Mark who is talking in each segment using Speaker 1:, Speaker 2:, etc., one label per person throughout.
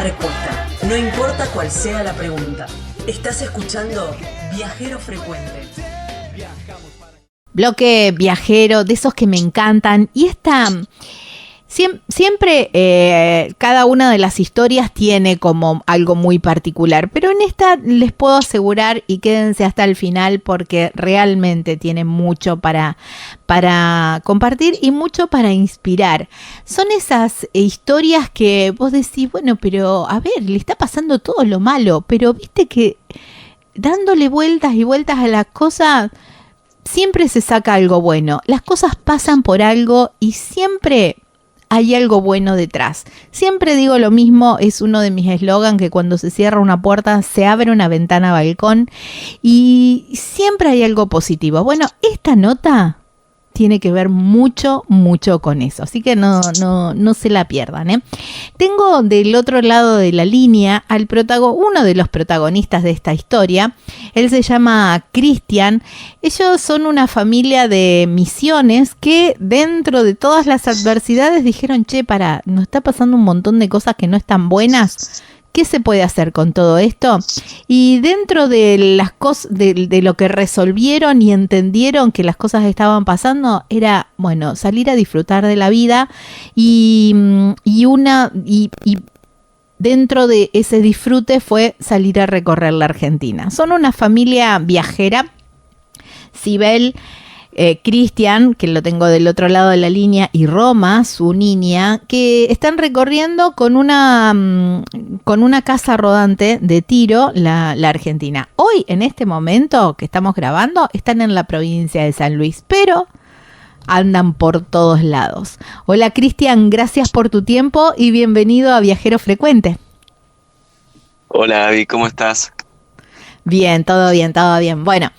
Speaker 1: respuesta, no importa cuál sea la pregunta. Estás escuchando Viajero Frecuente.
Speaker 2: Bloque viajero, de esos que me encantan. Y siempre cada una de las historias tiene como algo muy particular, pero en esta les puedo asegurar, y quédense hasta el final porque realmente tiene mucho para compartir y mucho para inspirar. Son esas historias que vos decís, bueno, pero a ver, le está pasando todo lo malo, pero viste que dándole vueltas y vueltas a las cosas siempre se saca algo bueno. Las cosas pasan por algo y siempre hay algo bueno detrás. Siempre digo lo mismo, es uno de mis eslogans, que cuando se cierra una puerta se abre una ventana balcón, y siempre hay algo positivo. Bueno, esta nota tiene que ver mucho con eso, así que no se la pierdan, ¿eh? Tengo del otro lado de la línea al uno de los protagonistas de esta historia. Él se llama Cristian. Ellos son una familia de Misiones que dentro de todas las adversidades dijeron, nos está pasando un montón de cosas que no están buenas. ¿Qué se puede hacer con todo esto? Y dentro de las cosas, de lo que resolvieron y entendieron que las cosas estaban pasando, era, bueno, salir a disfrutar de la vida y dentro de ese disfrute fue salir a recorrer la Argentina. Son una familia viajera. Sibel, Cristian, que lo tengo del otro lado de la línea, y Roma, su niña, que están recorriendo con una casa rodante de Tiro la Argentina. Hoy, en este momento que estamos grabando, están en la provincia de San Luis, pero andan por todos lados. Hola Cristian, gracias por tu tiempo y bienvenido a Viajero Frecuente.
Speaker 3: Hola Abby, ¿cómo estás?
Speaker 2: Bien, todo bien. Bueno,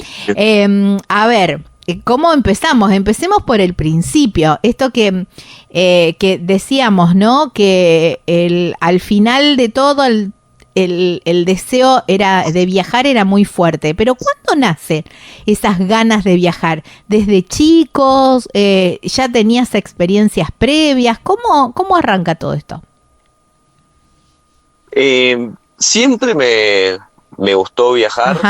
Speaker 2: a ver, ¿cómo empezamos? Empecemos por el principio. Esto que decíamos, ¿no? Que al final de todo el deseo de viajar era muy fuerte. Pero ¿cuándo nacen esas ganas de viajar? ¿Desde chicos? ¿Ya tenías experiencias previas? ¿Cómo arranca todo esto?
Speaker 3: Siempre me gustó viajar,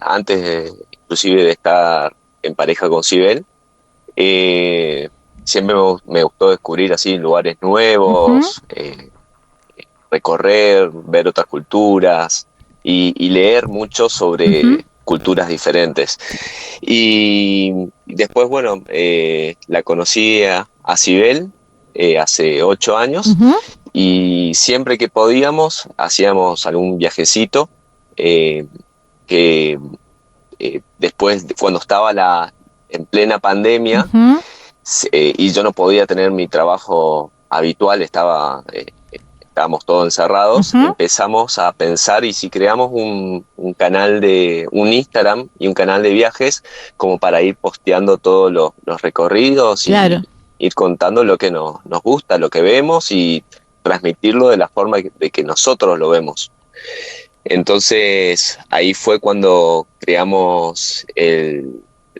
Speaker 3: antes inclusive de estar en pareja con Sibel. Siempre me gustó descubrir así lugares nuevos, recorrer, ver otras culturas y leer mucho sobre culturas diferentes. Y después, bueno, la conocí a Sibel hace 8 años, y siempre que podíamos hacíamos algún viajecito, que después, cuando estaba en plena pandemia, y yo no podía tener mi trabajo habitual, estábamos todos encerrados, empezamos a pensar, y si creamos un Instagram y un canal de viajes, como para ir posteando todos los recorridos, claro, y ir contando lo que nos gusta, lo que vemos, y transmitirlo de la forma de que nosotros lo vemos. Entonces ahí fue cuando creamos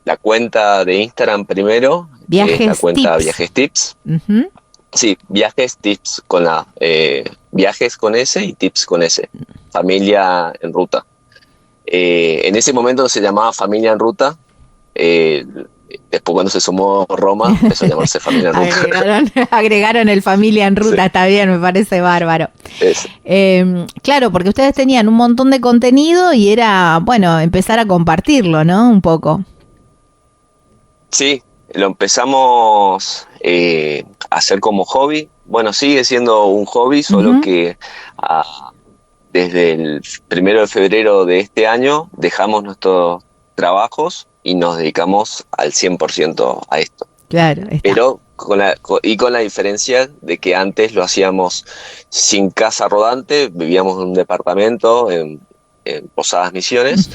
Speaker 3: la cuenta de Instagram primero, la cuenta Viajes Tips. Sí, Viajes Tips Viajes con S y Tips con S, Familia en Ruta. En ese momento se llamaba Familia en Ruta. Después, cuando se sumó Roma, empezó a llamarse Familia en Ruta.
Speaker 2: Agregaron el Familia en Ruta, sí. Está bien, me parece bárbaro. Claro, porque ustedes tenían un montón de contenido y era, bueno, empezar a compartirlo, ¿no? Un poco.
Speaker 3: Sí, lo empezamos a hacer como hobby. Bueno, sigue siendo un hobby, solo que desde el 1 de febrero de este año dejamos nuestros trabajos y nos dedicamos al 100% a esto.
Speaker 2: Claro,
Speaker 3: pero con la diferencia de que antes lo hacíamos sin casa rodante, vivíamos en un departamento en Posadas Misiones,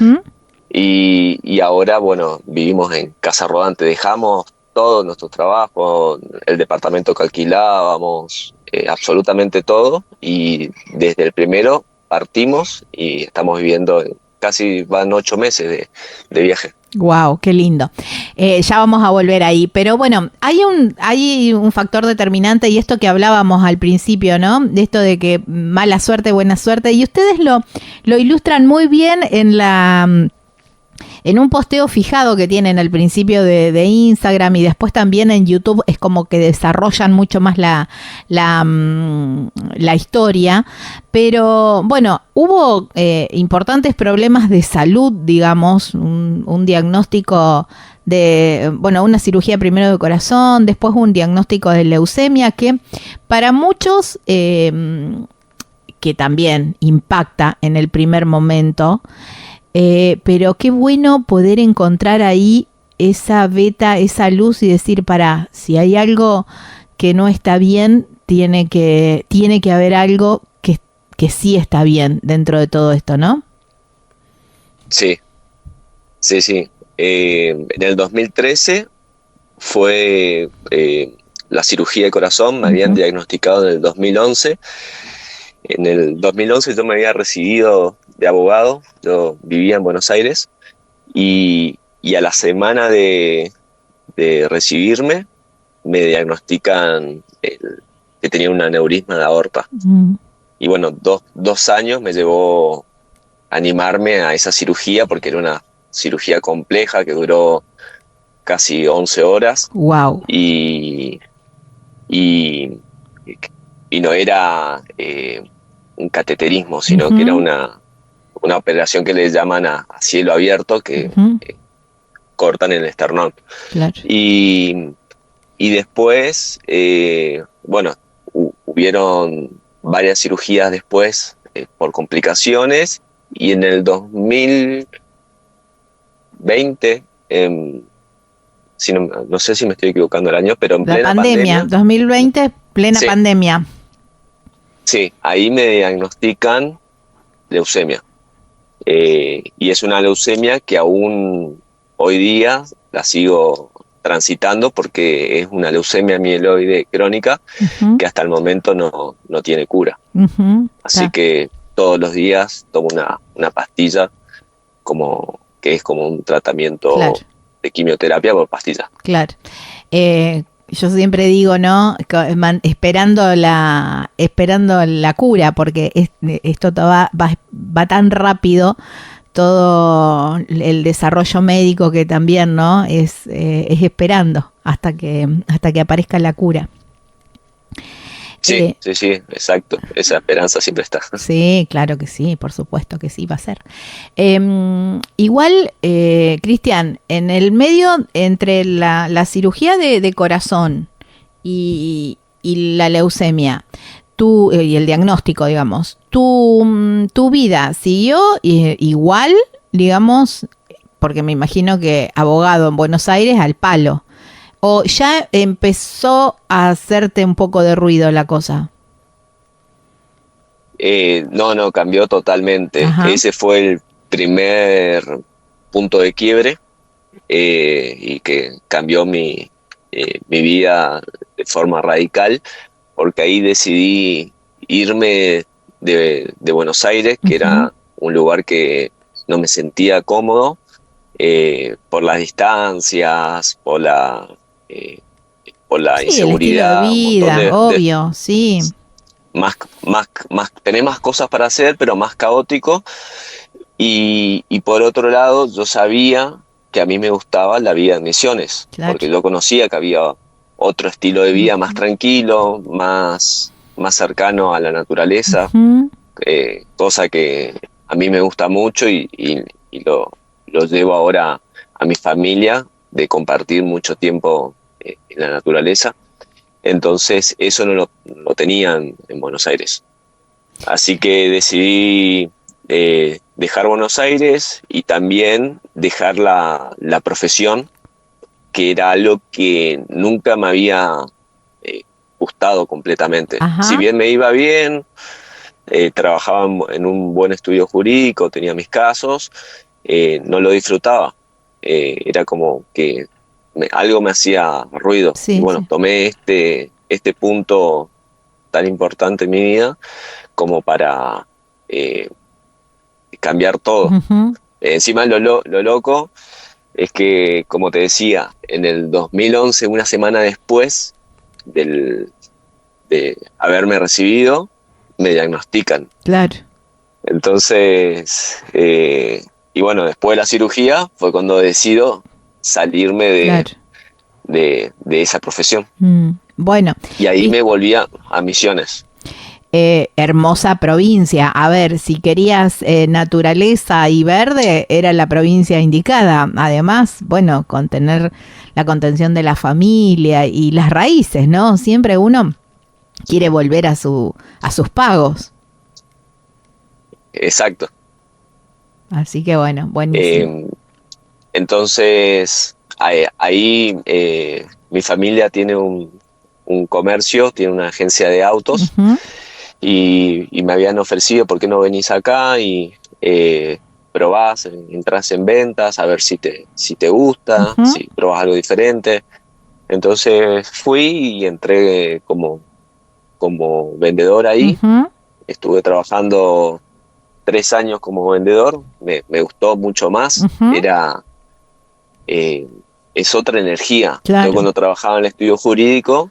Speaker 3: y ahora, bueno, vivimos en casa rodante. Dejamos todo nuestro trabajo, el departamento que alquilábamos, absolutamente todo, y desde el primero partimos y estamos viviendo casi van 8 meses de viaje.
Speaker 2: Wow, qué lindo. Ya vamos a volver ahí, pero bueno, hay un factor determinante y esto que hablábamos al principio, ¿no? De esto de que mala suerte, buena suerte, y ustedes lo ilustran muy bien en un posteo fijado que tienen al principio de Instagram, y después también en YouTube. Es como que desarrollan mucho más la historia. Pero bueno, hubo importantes problemas de salud, digamos, un diagnóstico de, bueno, una cirugía primero de corazón, después un diagnóstico de leucemia que para muchos, que también impacta en el primer momento. Pero qué bueno poder encontrar ahí esa beta, esa luz, y decir, si hay algo que no está bien, tiene que haber algo que sí está bien dentro de todo esto, ¿no?
Speaker 3: Sí. En el 2013 fue la cirugía de corazón, me habían diagnosticado en el 2011. En el 2011 yo me había recibido de abogado, yo vivía en Buenos Aires, y a la semana de recibirme me diagnostican que tenía un aneurisma de aorta. Y bueno, dos años me llevó a animarme a esa cirugía, porque era una cirugía compleja que duró casi 11 horas.
Speaker 2: Wow.
Speaker 3: Y no era un cateterismo, sino que era una operación que le llaman a cielo abierto, que cortan el esternón.
Speaker 2: Claro.
Speaker 3: Y después, bueno, hubieron varias cirugías después por complicaciones, y en el 2020, no sé si me estoy equivocando el año, pero en plena pandemia.
Speaker 2: 2020, plena pandemia.
Speaker 3: Sí, ahí me diagnostican leucemia. Y es una leucemia que aún hoy día la sigo transitando, porque es una leucemia mieloide crónica que hasta el momento no tiene cura. Así que todos los días tomo una pastilla, que es como un tratamiento de quimioterapia por pastilla. Claro.
Speaker 2: Yo siempre digo, ¿no? Esperando la cura, porque esto va tan rápido, todo el desarrollo médico, que también, ¿no? Es esperando hasta que aparezca la cura.
Speaker 3: Sí, exacto. Esa esperanza siempre está.
Speaker 2: Sí, claro que sí, por supuesto que sí va a ser. Igual, Cristian, en el medio entre la cirugía de corazón y la leucemia, y el diagnóstico, digamos, tu vida siguió igual, digamos, porque me imagino que abogado en Buenos Aires al palo. ¿O ya empezó a hacerte un poco de ruido la cosa?
Speaker 3: No, cambió totalmente.
Speaker 2: Ajá.
Speaker 3: Ese fue el primer punto de quiebre, y que cambió mi vida de forma radical, porque ahí decidí irme de Buenos Aires, que era un lugar que no me sentía cómodo, por las distancias, por la inseguridad,
Speaker 2: el estilo de vida, obvio, sí.
Speaker 3: Tenés más cosas para hacer, pero más caótico. Y por otro lado, yo sabía que a mí me gustaba la vida en Misiones, porque yo conocía que había otro estilo de vida más tranquilo, más cercano a la naturaleza, cosa que a mí me gusta mucho, y lo llevo ahora a mi familia, de compartir mucho tiempo en la naturaleza. Entonces eso no lo tenían en Buenos Aires. Así que decidí dejar Buenos Aires, y también dejar la profesión, que era algo que nunca me había gustado completamente.
Speaker 2: Ajá.
Speaker 3: Si bien me iba bien, trabajaba en un buen estudio jurídico, tenía mis casos, no lo disfrutaba. Era como que algo me hacía ruido.
Speaker 2: Sí,
Speaker 3: y bueno, tomé este punto tan importante en mi vida como para cambiar todo.
Speaker 2: Uh-huh.
Speaker 3: Encima lo loco es que, como te decía, en el 2011, una semana después de haberme recibido, me diagnostican.
Speaker 2: Claro.
Speaker 3: Entonces, y bueno, después de la cirugía fue cuando decido salirme de esa profesión.
Speaker 2: Bueno.
Speaker 3: Y ahí me volví a Misiones.
Speaker 2: Hermosa provincia. A ver, si querías naturaleza y verde, era la provincia indicada. Además, bueno, con tener la contención de la familia y las raíces, ¿no? Siempre uno quiere volver a sus pagos.
Speaker 3: Exacto.
Speaker 2: Así que bueno, buenísimo.
Speaker 3: Entonces, ahí mi familia tiene un comercio, tiene una agencia de autos. Uh-huh. Y me habían ofrecido, ¿por qué no venís acá y probás, entras en ventas, a ver si te gusta, uh-huh. si probás algo diferente? Entonces fui y entré como vendedor ahí. Uh-huh. Estuve trabajando 3 años como vendedor, me gustó mucho más. Uh-huh. Es otra energía.
Speaker 2: Claro.
Speaker 3: Yo cuando trabajaba en el estudio jurídico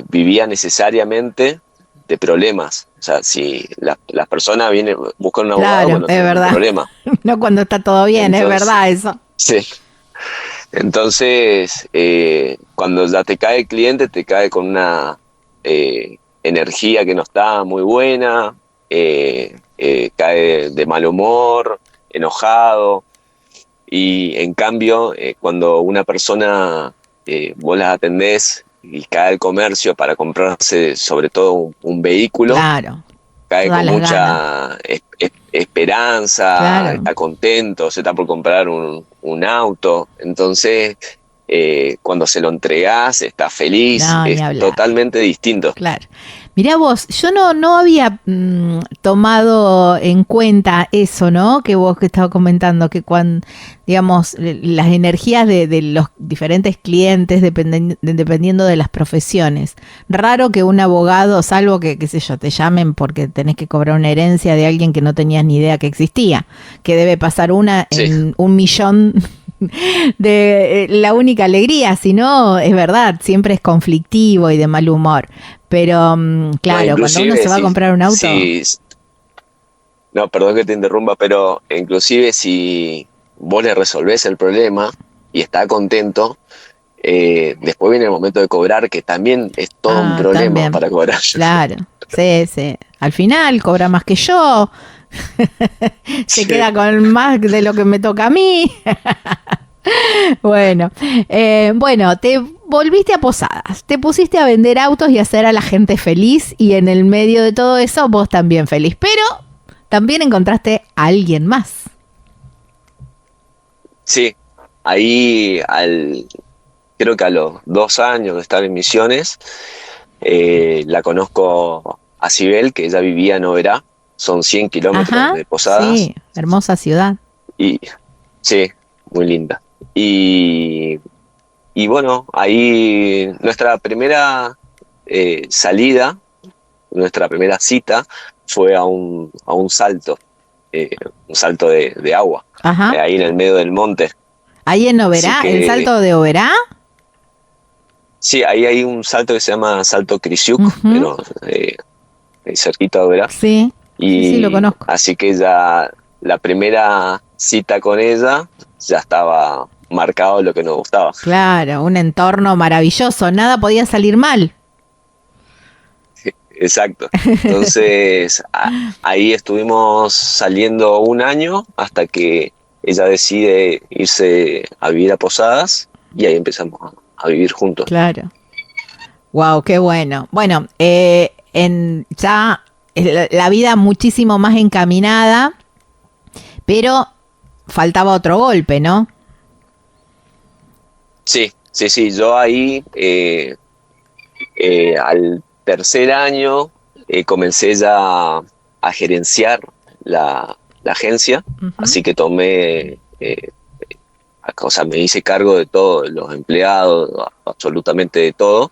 Speaker 3: vivía necesariamente de problemas. O sea, si las personas vienen, buscan un abogado cuando
Speaker 2: es verdad.
Speaker 3: Un problema.
Speaker 2: No cuando está todo bien. Entonces, es verdad eso.
Speaker 3: Sí. Entonces, cuando ya te cae el cliente, te cae con una energía que no está muy buena, cae de mal humor, enojado, y en cambio, cuando una persona vos las atendés y cae al comercio para comprarse sobre todo un vehículo,
Speaker 2: claro,
Speaker 3: cae con mucha esperanza, claro. Está contento, se está por comprar un auto, entonces cuando se lo entregás está feliz, es totalmente distinto.
Speaker 2: Claro. Mirá vos, yo no había tomado en cuenta eso, ¿no? Que vos que estabas comentando, que cuando, digamos, las energías de los diferentes clientes dependiendo de las profesiones. Raro que un abogado, salvo que, qué sé yo, te llamen porque tenés que cobrar una herencia de alguien que no tenías ni idea que existía, que debe pasar una en 1.000.000 de la única alegría, si no, es verdad, siempre es conflictivo y de mal humor. Pero, claro, cuando uno se va a comprar un auto...
Speaker 3: Sí, no, perdón que te interrumpa, pero inclusive si vos le resolvés el problema y está contento, después viene el momento de cobrar, que también es todo un problema también. Para cobrar.
Speaker 2: Claro, sí. Al final cobra más que yo, se queda con más de lo que me toca a mí. Bueno, te volviste a Posadas, te pusiste a vender autos y a hacer a la gente feliz, y en el medio de todo eso vos también feliz, pero también encontraste a alguien más.
Speaker 3: Sí, ahí creo que a los 2 años de estar en Misiones, la conozco a Sibel, que ella vivía en Oberá, son 100 kilómetros de Posadas.
Speaker 2: Sí, hermosa ciudad.
Speaker 3: Y sí, muy linda. Y bueno, ahí nuestra primera salida, nuestra primera cita fue a un salto, un salto de agua, ahí en el medio del monte.
Speaker 2: ¿Ahí en Oberá? ¿El salto de Oberá?
Speaker 3: Sí, ahí hay un salto que se llama Salto Crisiuc, pero cerquita de Oberá.
Speaker 2: Sí, sí, lo conozco.
Speaker 3: Así que ya la primera cita con ella ya estaba marcado lo que nos gustaba.
Speaker 2: Claro, un entorno maravilloso, nada podía salir mal.
Speaker 3: Exacto. Entonces ahí estuvimos saliendo 1 año hasta que ella decide irse a vivir a Posadas y ahí empezamos a vivir juntos.
Speaker 2: Claro. Wow, qué bueno. Bueno, ya la vida muchísimo más encaminada, pero faltaba otro golpe, ¿no?
Speaker 3: Sí. Yo ahí al 3er año comencé ya a gerenciar la agencia, así que tomé, me hice cargo de todo, de los empleados, absolutamente de todo.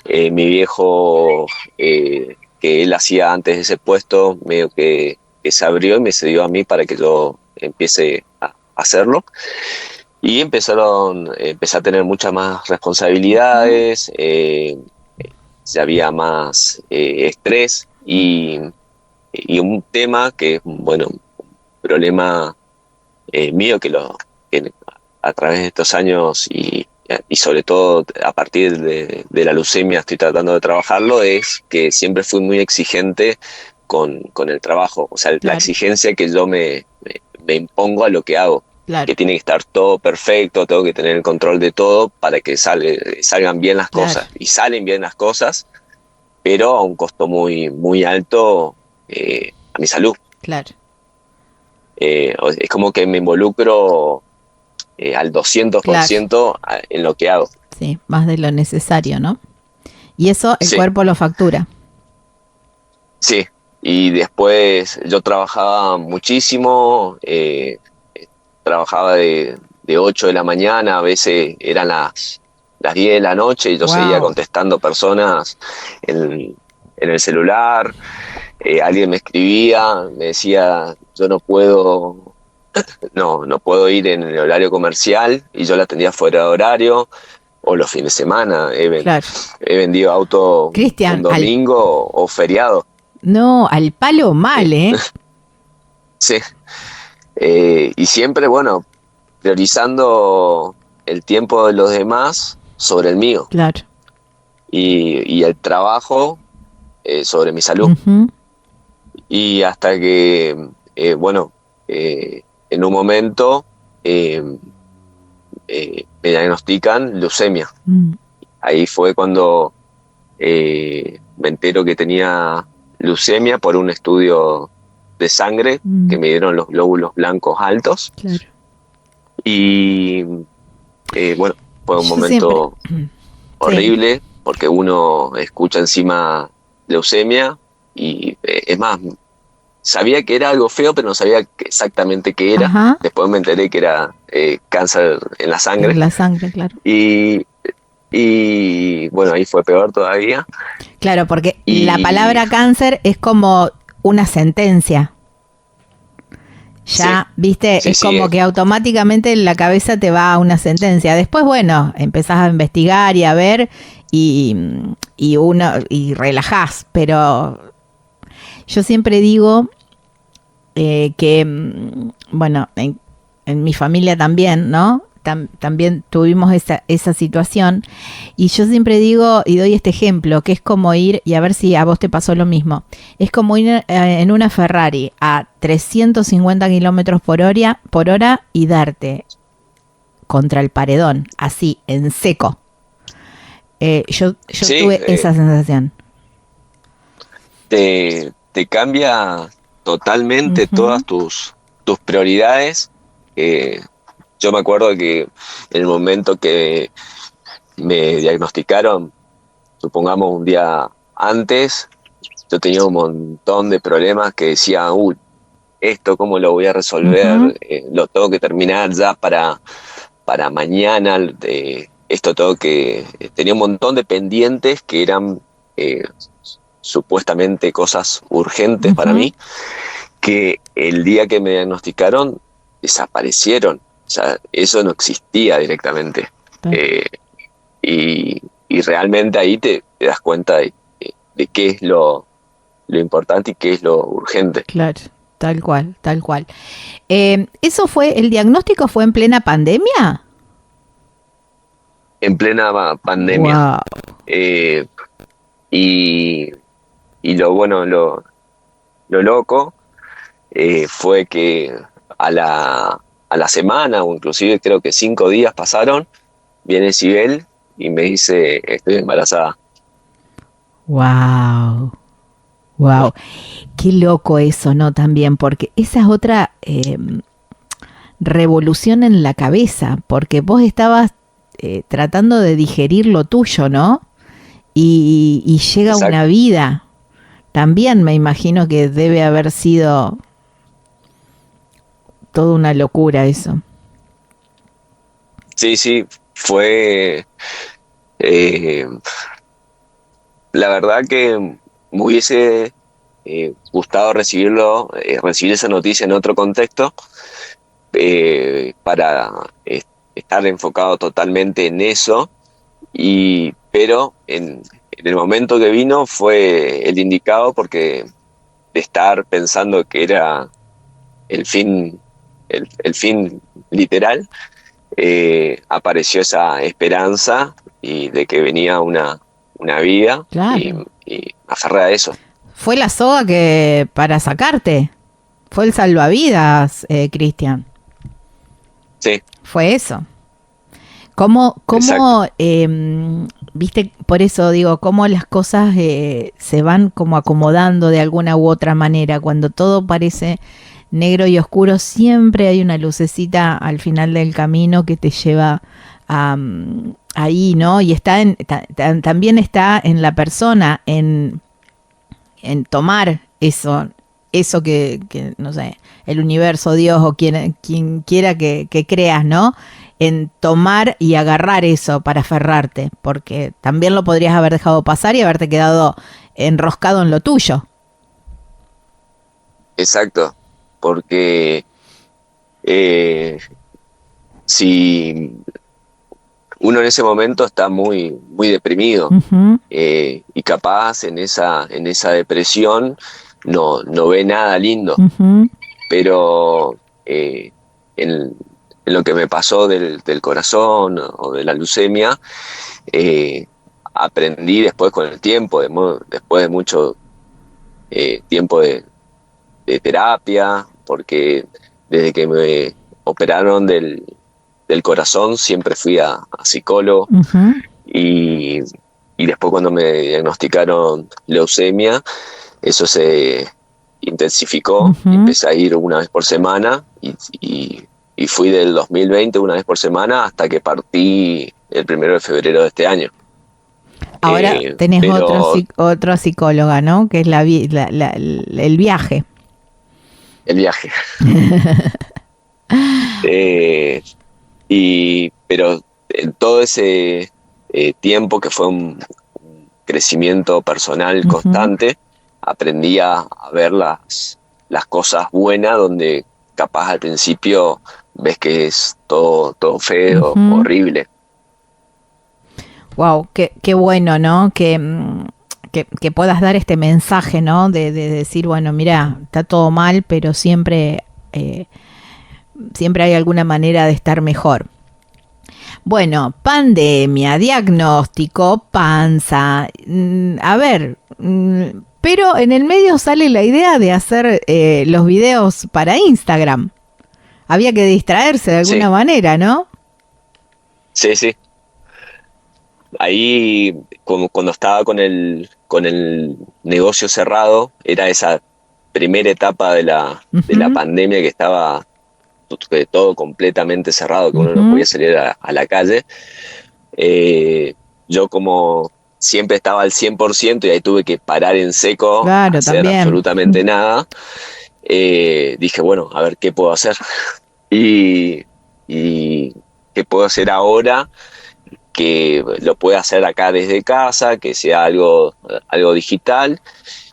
Speaker 3: Mi viejo, que él hacía antes de ese puesto, medio que se abrió y me cedió a mí para que yo empiece a hacerlo. Y empecé a tener muchas más responsabilidades, ya había más estrés y un tema que es, bueno, un problema mío que a través de estos años y sobre todo a partir de la leucemia estoy tratando de trabajarlo, es que siempre fui muy exigente con el trabajo, o sea, la exigencia que yo me impongo a lo que hago. Claro. Que tiene que estar todo perfecto, tengo que tener el control de todo para que salgan bien las cosas. Y salen bien las cosas, pero a un costo muy, muy alto a mi salud.
Speaker 2: Claro.
Speaker 3: Es como que me involucro al 200% en lo que hago.
Speaker 2: Sí, más de lo necesario, ¿no? Y eso el cuerpo lo factura.
Speaker 3: Sí, y después yo trabajaba muchísimo, trabajaba de 8 de la mañana, a veces eran las 10 de la noche y yo seguía contestando personas en el celular. Alguien me escribía, me decía, yo no puedo ir en el horario comercial, y yo la atendía fuera de horario, o los fines de semana. He vendido auto un domingo o feriado.
Speaker 2: No, al palo mal, ¿eh?
Speaker 3: Sí. Y siempre, bueno, priorizando el tiempo de los demás sobre el mío.
Speaker 2: Claro.
Speaker 3: Y el trabajo sobre mi salud. Uh-huh. Y hasta que, en un momento me diagnostican leucemia. Ahí fue cuando me entero que tenía leucemia por un estudio de sangre que me dieron los glóbulos blancos altos.
Speaker 2: Claro.
Speaker 3: Y fue un momento horrible, porque uno escucha encima leucemia y es más, sabía que era algo feo, pero no sabía exactamente qué era. Ajá. Después me enteré que era cáncer en la sangre.
Speaker 2: En la sangre, claro.
Speaker 3: Y bueno, ahí fue peor todavía.
Speaker 2: Claro, porque la palabra cáncer es como una sentencia. Ya, viste, es como que automáticamente en la cabeza te va una sentencia. Después, bueno, empezás a investigar y a ver y relajás. Pero yo siempre digo que, bueno, en mi familia también, ¿no? También tuvimos esa situación, y yo siempre digo y doy este ejemplo, que es como ir, y a ver si a vos te pasó lo mismo, es como ir en una Ferrari a 350 kilómetros por hora y darte contra el paredón, así, en seco. Yo tuve esa sensación.
Speaker 3: Te cambia totalmente todas tus prioridades. Yo me acuerdo que en el momento que me diagnosticaron, supongamos un día antes, yo tenía un montón de problemas que decía, esto cómo lo voy a resolver, lo tengo que terminar ya para mañana, esto tengo que... Tenía un montón de pendientes que eran supuestamente cosas urgentes para mí, que el día que me diagnosticaron desaparecieron. O sea, eso no existía directamente. Y realmente ahí te das cuenta de qué es lo importante y qué es lo urgente.
Speaker 2: Claro, tal cual, tal cual. ¿Eso fue, el diagnóstico fue en plena pandemia?
Speaker 3: En plena pandemia.
Speaker 2: Wow.
Speaker 3: Y lo bueno, lo loco fue que a la semana, o inclusive creo que 5 días pasaron, viene Sibel y me dice, estoy embarazada.
Speaker 2: Wow. Wow. Qué loco eso, ¿no? También, porque esa es otra revolución en la cabeza, porque vos estabas tratando de digerir lo tuyo, ¿no? Y llega Exacto. Una vida. También me imagino que debe haber sido toda una locura eso.
Speaker 3: Sí, fue... la verdad que me hubiese gustado recibir esa noticia en otro contexto, para estar enfocado totalmente en eso, pero en el momento que vino fue el indicado, porque de estar pensando que era el fin literal, apareció esa esperanza y de que venía una vida. Claro. Y aferré a eso.
Speaker 2: Fue la soga que para sacarte, fue el salvavidas, Cristian.
Speaker 3: Sí.
Speaker 2: Fue eso. ¿Cómo viste? Por eso digo, cómo las cosas se van como acomodando de alguna u otra manera. Cuando todo parece negro y oscuro, siempre hay una lucecita al final del camino que te lleva ahí, ¿no? Y también está en la persona, en tomar eso que no sé, el universo, Dios o quien quiera que creas, ¿no? En tomar y agarrar eso para aferrarte, porque también lo podrías haber dejado pasar y haberte quedado enroscado en lo tuyo.
Speaker 3: Exacto, porque si uno en ese momento está muy, muy deprimido, uh-huh, y capaz en esa depresión no ve nada lindo, uh-huh, pero en lo que me pasó del corazón o de la leucemia, aprendí después con el tiempo, después de mucho tiempo de terapia, porque desde que me operaron del corazón siempre fui a psicólogo, uh-huh, y después cuando me diagnosticaron leucemia, eso se intensificó, uh-huh, empecé a ir una vez por semana y fui del 2020 una vez por semana hasta que partí el 1 de febrero de este año.
Speaker 2: Ahora tenés otra psicóloga, ¿no? Que es el viaje.
Speaker 3: El viaje. Pero en todo ese tiempo, que fue un crecimiento personal, uh-huh, constante, aprendí a ver las las cosas donde capaz al principio ves que es todo feo, uh-huh, horrible.
Speaker 2: Wow, qué bueno, ¿no? Que puedas dar este mensaje, ¿no? De decir, bueno, mira, está todo mal, pero siempre hay alguna manera de estar mejor. Bueno, pandemia, diagnóstico, panza, a ver, pero en el medio sale la idea de hacer los videos para Instagram. Había que distraerse de alguna manera, ¿no?
Speaker 3: Sí, sí. Ahí, cuando estaba con el negocio cerrado, era esa primera etapa de la pandemia, que estaba todo completamente cerrado, que uno no podía salir a la calle. Yo, como siempre estaba al 100%, y ahí tuve que parar en seco,
Speaker 2: claro,
Speaker 3: hacer
Speaker 2: también
Speaker 3: absolutamente nada. Dije, bueno, a ver qué puedo hacer. Y qué puedo hacer ahora, que lo pueda hacer acá desde casa, que sea algo digital.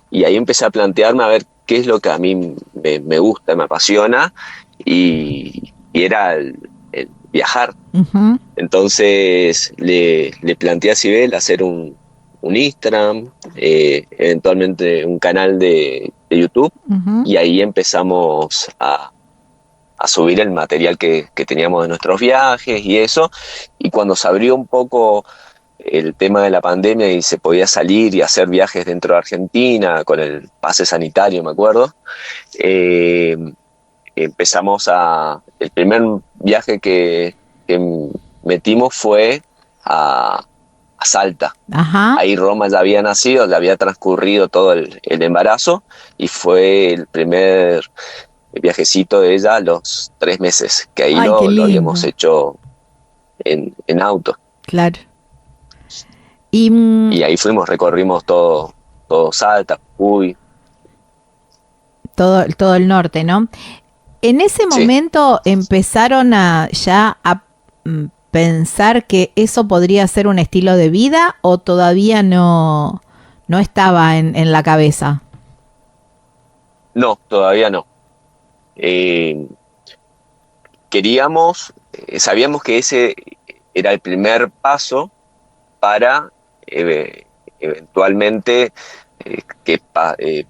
Speaker 3: Y ahí empecé a plantearme a ver qué es lo que a mí me gusta, me apasiona, y era el viajar.
Speaker 2: Uh-huh.
Speaker 3: Entonces le planteé a Sibel hacer un Instagram, eventualmente un canal de YouTube, uh-huh, y ahí empezamos a subir el material que teníamos de nuestros viajes y eso. Y cuando se abrió un poco el tema de la pandemia y se podía salir y hacer viajes dentro de Argentina con el pase sanitario, me acuerdo, empezamos el primer viaje que metimos fue a Salta.
Speaker 2: Ajá.
Speaker 3: Ahí Roma ya había nacido, ya había transcurrido todo el embarazo, y fue el primer viajecito de ella a los 3 meses, que ahí lo habíamos hecho en auto.
Speaker 2: Claro.
Speaker 3: Y ahí recorrimos todo Salta, Jujuy.
Speaker 2: Todo el norte, ¿no? En ese momento empezaron a pensar que eso podría ser un estilo de vida, o todavía no estaba en la cabeza.
Speaker 3: No, todavía no. Sabíamos que ese era el primer paso para eventualmente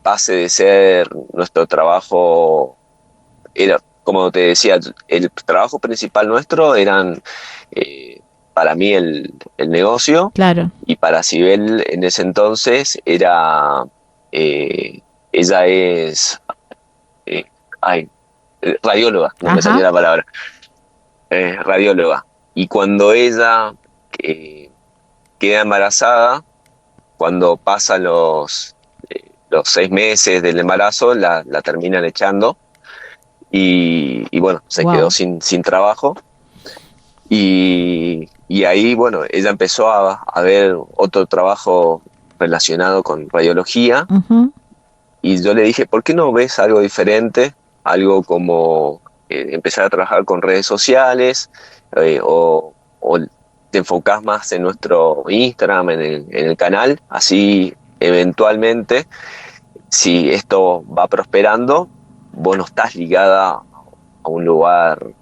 Speaker 3: pase de ser nuestro trabajo. Era, como te decía, el trabajo principal nuestro eran, para mí, el negocio.
Speaker 2: Claro.
Speaker 3: Y para Sibel en ese entonces era, ella es, eh, radióloga, no me salía la palabra, radióloga. Y cuando ella queda embarazada, cuando pasan los 6 meses del embarazo, la terminan echando y bueno, se quedó sin trabajo. Y ahí, bueno, ella empezó a ver otro trabajo relacionado con radiología. Y yo le dije, ¿por qué no ves algo diferente? Algo como empezar a trabajar con redes sociales, o te enfocás más en nuestro Instagram, en el canal, así eventualmente, si esto va prosperando, vos no estás ligada a un lugar,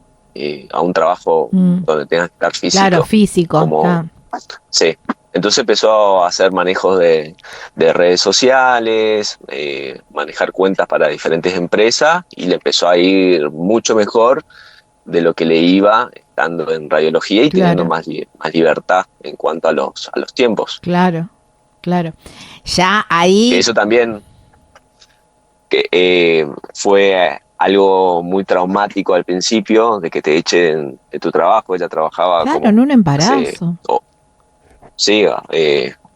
Speaker 3: a un trabajo donde tengas que estar físico.
Speaker 2: Claro, físico.
Speaker 3: Sí. Entonces empezó a hacer manejos de redes sociales, manejar cuentas para diferentes empresas, y le empezó a ir mucho mejor de lo que le iba estando en radiología y teniendo más libertad en cuanto a los tiempos.
Speaker 2: Claro. Ya ahí...
Speaker 3: Eso también fue algo muy traumático al principio, de que te echen de tu trabajo. Ella trabajaba
Speaker 2: en un embarazo.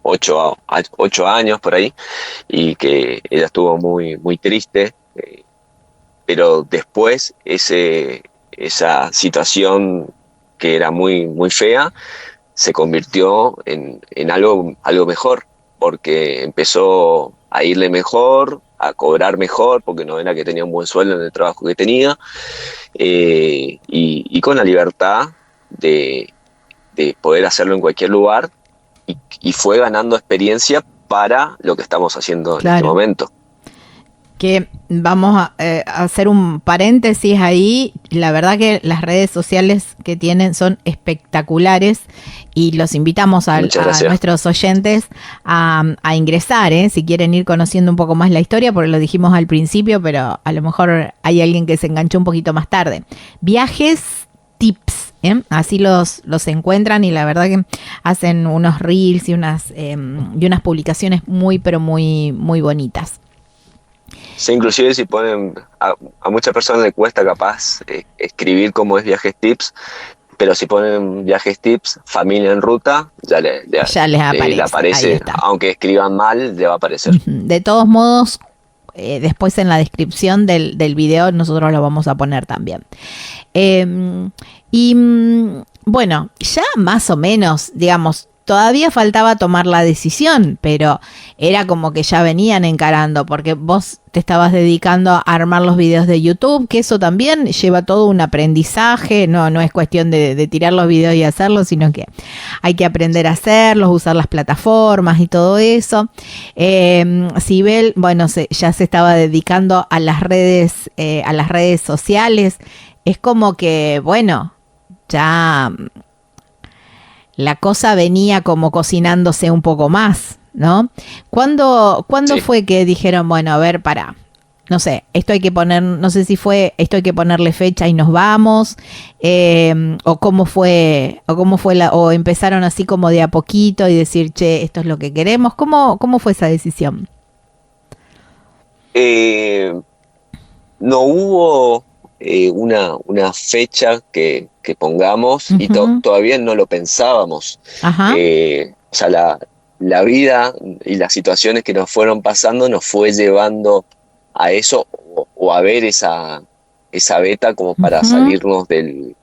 Speaker 3: 8 años por ahí, y que ella estuvo muy, muy triste, pero después esa situación que era muy, muy fea se convirtió en algo mejor, porque empezó a irle mejor, a cobrar mejor, porque no era que tenía un buen sueldo en el trabajo que tenía, y con la libertad de poder hacerlo en cualquier lugar, y fue ganando experiencia para lo que estamos haciendo en este momento.
Speaker 2: Que vamos a hacer un paréntesis ahí. La verdad que las redes sociales que tienen son espectaculares, y los invitamos a nuestros oyentes a ingresar, si quieren ir conociendo un poco más la historia, porque lo dijimos al principio, pero a lo mejor hay alguien que se enganchó un poquito más tarde. Viajes Tips, así los encuentran, y la verdad que hacen unos reels y unas publicaciones muy, pero muy, muy bonitas.
Speaker 3: Sí, inclusive si ponen, a muchas personas les cuesta capaz escribir cómo es Viajes Tips, pero si ponen Viajes Tips, familia en ruta, ya les aparece, aunque escriban mal, le va a aparecer.
Speaker 2: De todos modos, después en la descripción del video nosotros lo vamos a poner también. Bueno, ya más o menos, digamos, todavía faltaba tomar la decisión, pero era como que ya venían encarando, porque vos te estabas dedicando a armar los videos de YouTube, que eso también lleva todo un aprendizaje. No es cuestión de tirar los videos y hacerlos, sino que hay que aprender a hacerlos, usar las plataformas y todo eso. Sibel, bueno, ya se estaba dedicando a las redes sociales. Es como que, bueno, ya la cosa venía como cocinándose un poco más, ¿no? ¿Cuándo fue que dijeron, bueno, a ver, no sé, esto hay que poner, no sé si fue, esto hay que ponerle fecha y nos vamos, o cómo fue o empezaron así como de a poquito y decir, che, esto es lo que queremos? ¿Cómo fue esa decisión?
Speaker 3: No hubo una fecha que pongamos, y todavía no lo pensábamos. O sea, la vida y las situaciones que nos fueron pasando nos fue llevando a eso, o a ver esa beta como para salirnos de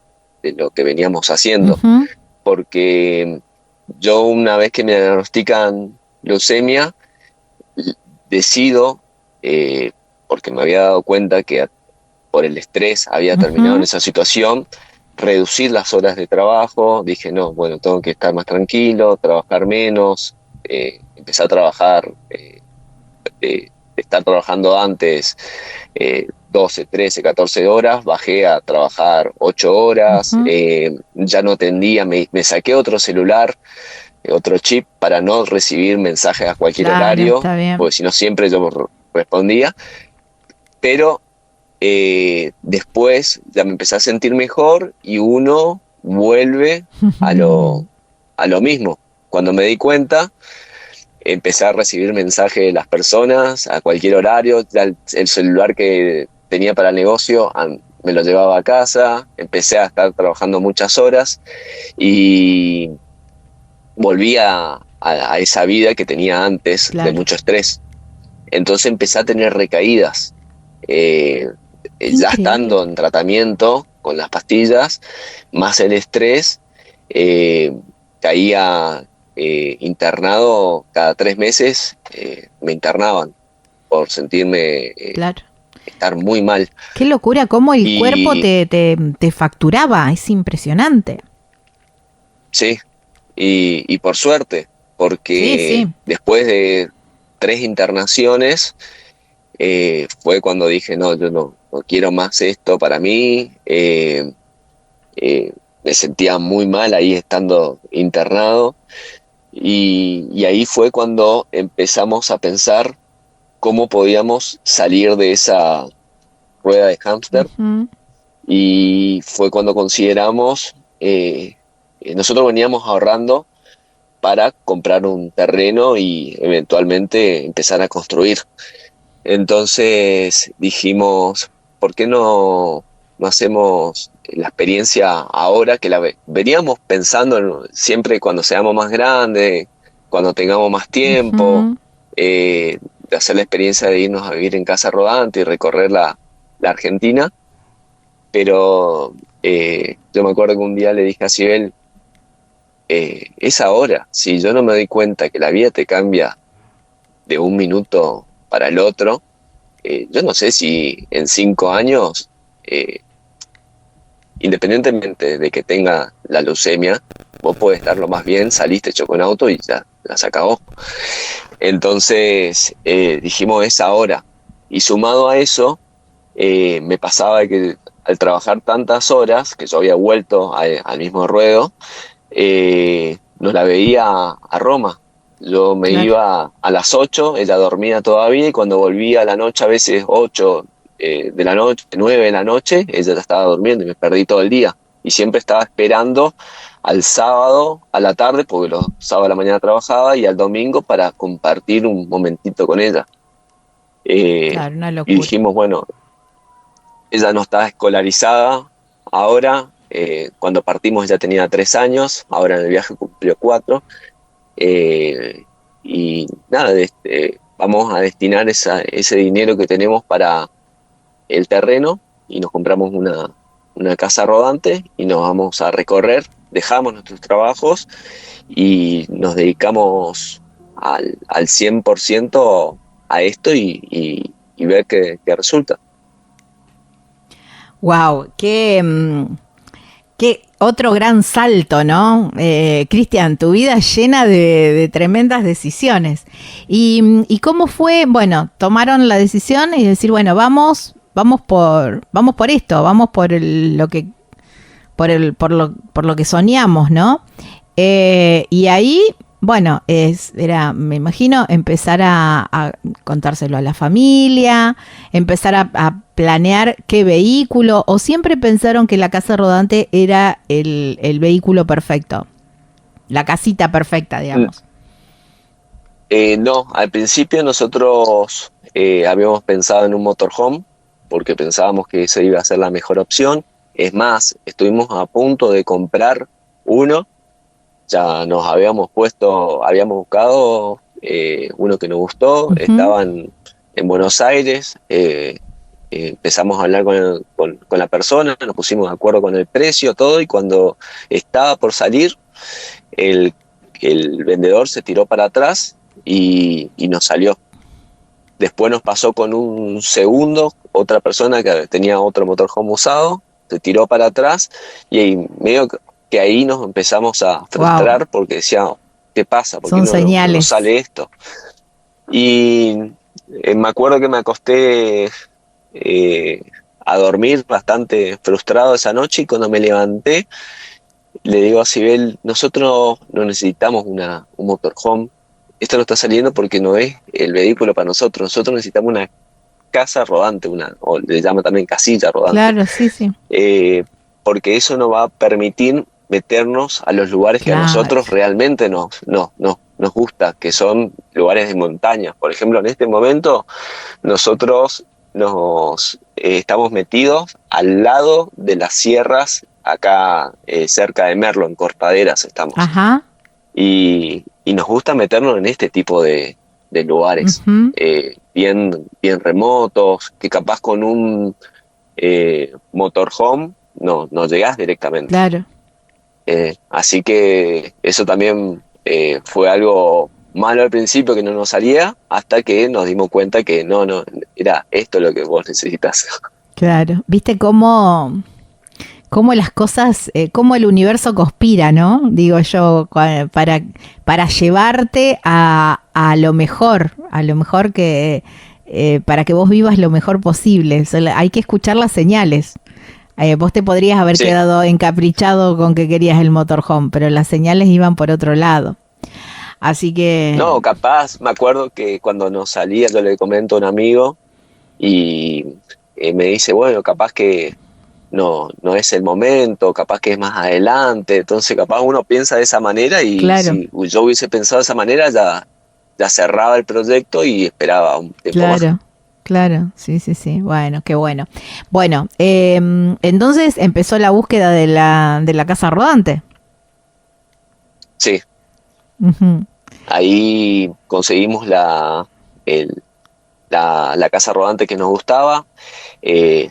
Speaker 3: lo que veníamos haciendo. Porque yo, una vez que me diagnostican leucemia, decido, porque me había dado cuenta que por el estrés había terminado en esa situación, reducir las horas de trabajo. Dije, no, bueno, tengo que estar más tranquilo, trabajar menos, empezar a trabajar de estar trabajando antes 12, 13, 14 horas, bajé a trabajar 8 horas, ya no atendía, me saqué otro celular, otro chip para no recibir mensajes a cualquier horario, porque si no siempre yo respondía, pero después ya me empecé a sentir mejor y uno vuelve a lo mismo. Cuando me di cuenta, empecé a recibir mensajes de las personas a cualquier horario, ya el celular que tenía para el negocio me lo llevaba a casa, empecé a estar trabajando muchas horas y volví a esa vida que tenía antes, de mucho estrés. Entonces empecé a tener recaídas. Ya estando en tratamiento con las pastillas, más el estrés, caía internado cada 3 meses, me internaban por sentirme estar muy mal.
Speaker 2: Qué locura, cómo el cuerpo te facturaba, es impresionante.
Speaker 3: Sí, y por suerte, porque después de 3 internaciones, fue cuando dije, no, yo no quiero más esto para mí. Me sentía muy mal ahí estando internado y ahí fue cuando empezamos a pensar cómo podíamos salir de esa rueda de hámster. Y fue cuando consideramos, nosotros veníamos ahorrando para comprar un terreno y eventualmente empezar a construir. Entonces dijimos, ¿por qué no hacemos la experiencia ahora? Que la veníamos pensando siempre cuando seamos más grandes, cuando tengamos más tiempo, de hacer la experiencia de irnos a vivir en casa rodante y recorrer la Argentina. Pero yo me acuerdo que un día le dije a Sibel, es ahora. Si yo no me doy cuenta que la vida te cambia de un minuto para el otro, yo no sé si en 5 años, independientemente de que tenga la leucemia, vos podés estar lo más bien, saliste, chocó un auto y ya se acabó. Entonces dijimos, es ahora. Y sumado a eso, me pasaba que al trabajar tantas horas, que yo había vuelto al mismo ruedo, nos la veía a Roma. Yo me iba a las 8, ella dormía todavía, y cuando volvía a la noche, a veces 8 de la noche, 9 de la noche, ella ya estaba durmiendo y me perdí todo el día. Y siempre estaba esperando al sábado a la tarde, porque los sábados a la mañana trabajaba, y al domingo para compartir un momentito con ella.
Speaker 2: Una locura.
Speaker 3: Y dijimos, bueno, ella no está escolarizada ahora, cuando partimos ya tenía 3 años, ahora en el viaje cumplió 4. Y nada, vamos a destinar ese dinero que tenemos para el terreno y nos compramos una casa rodante y nos vamos a recorrer, dejamos nuestros trabajos y nos dedicamos al 100% a esto y ver qué resulta.
Speaker 2: Wow, qué otro gran salto, ¿no? Cristian, tu vida llena de tremendas decisiones. ¿Y cómo fue? Bueno, tomaron la decisión y decir, bueno, vamos por esto, vamos por lo que soñamos, ¿no? Y ahí, bueno, me imagino, empezar a contárselo a la familia, empezar a planear qué vehículo, o siempre pensaron que la casa rodante era el vehículo perfecto, la casita perfecta, digamos.
Speaker 3: No, al principio nosotros habíamos pensado en un motorhome, porque pensábamos que esa iba a ser la mejor opción. Es más, estuvimos a punto de comprar uno. Ya nos habíamos buscado uno que nos gustó, estaban en Buenos Aires, empezamos a hablar con la persona, nos pusimos de acuerdo con el precio, todo, y cuando estaba por salir, el vendedor se tiró para atrás y nos salió. Después nos pasó con un segundo, otra persona que tenía otro motorhome usado, se tiró para atrás y ahí medio que ahí nos empezamos a frustrar. Porque decíamos, ¿qué pasa? ¿Por qué no sale esto? Y Me acuerdo que me acosté a dormir bastante frustrado esa noche, y cuando me levanté le digo a Sibel, nosotros no necesitamos un motorhome, esto no está saliendo porque no es el vehículo para nosotros necesitamos una casa rodante, o le llaman también casilla rodante.
Speaker 2: Claro, sí, sí.
Speaker 3: Porque eso nos va a permitir meternos a los lugares que a nosotros realmente nos gusta, que son lugares de montaña. Por ejemplo, en este momento nosotros nos estamos metidos al lado de las sierras, acá cerca de Merlo, en Cortaderas estamos.
Speaker 2: Ajá.
Speaker 3: Y nos gusta meternos en este tipo de lugares,
Speaker 2: uh-huh.
Speaker 3: bien remotos, que capaz con un motorhome no llegás directamente.
Speaker 2: Claro.
Speaker 3: Así que eso también fue algo malo al principio, que no nos salía, hasta que nos dimos cuenta que no era esto lo que vos necesitas.
Speaker 2: Claro, viste cómo las cosas, cómo el universo conspira, ¿no? Digo yo, para llevarte a lo mejor que para que vos vivas lo mejor posible. Hay que escuchar las señales. Vos te podrías haber quedado encaprichado con que querías el motorhome, pero las señales iban por otro lado. Así que...
Speaker 3: No, capaz, me acuerdo que cuando nos salía, yo le comento a un amigo y me dice, bueno, capaz que no es el momento, capaz que es más adelante. Entonces capaz uno piensa de esa manera, y si yo hubiese pensado de esa manera, ya cerraba el proyecto y esperaba un tiempo más.
Speaker 2: Claro, sí. Bueno, qué bueno. Bueno, entonces empezó la búsqueda de la casa rodante.
Speaker 3: Sí.
Speaker 2: Uh-huh.
Speaker 3: Ahí conseguimos la casa rodante que nos gustaba.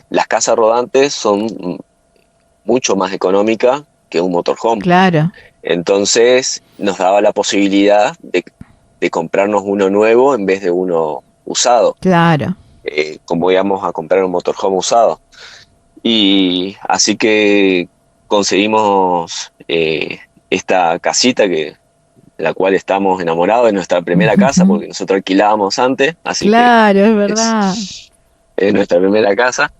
Speaker 3: Las casas rodantes son mucho más económicas que un motorhome.
Speaker 2: Claro.
Speaker 3: Entonces nos daba la posibilidad de comprarnos uno nuevo en vez de uno usado.
Speaker 2: Claro.
Speaker 3: Como íbamos a comprar un motorhome usado. Y así que conseguimos esta casita de la cual estamos enamorados, de nuestra primera casa, porque nosotros alquilábamos antes, así
Speaker 2: claro, que es verdad.
Speaker 3: Es nuestra primera casa,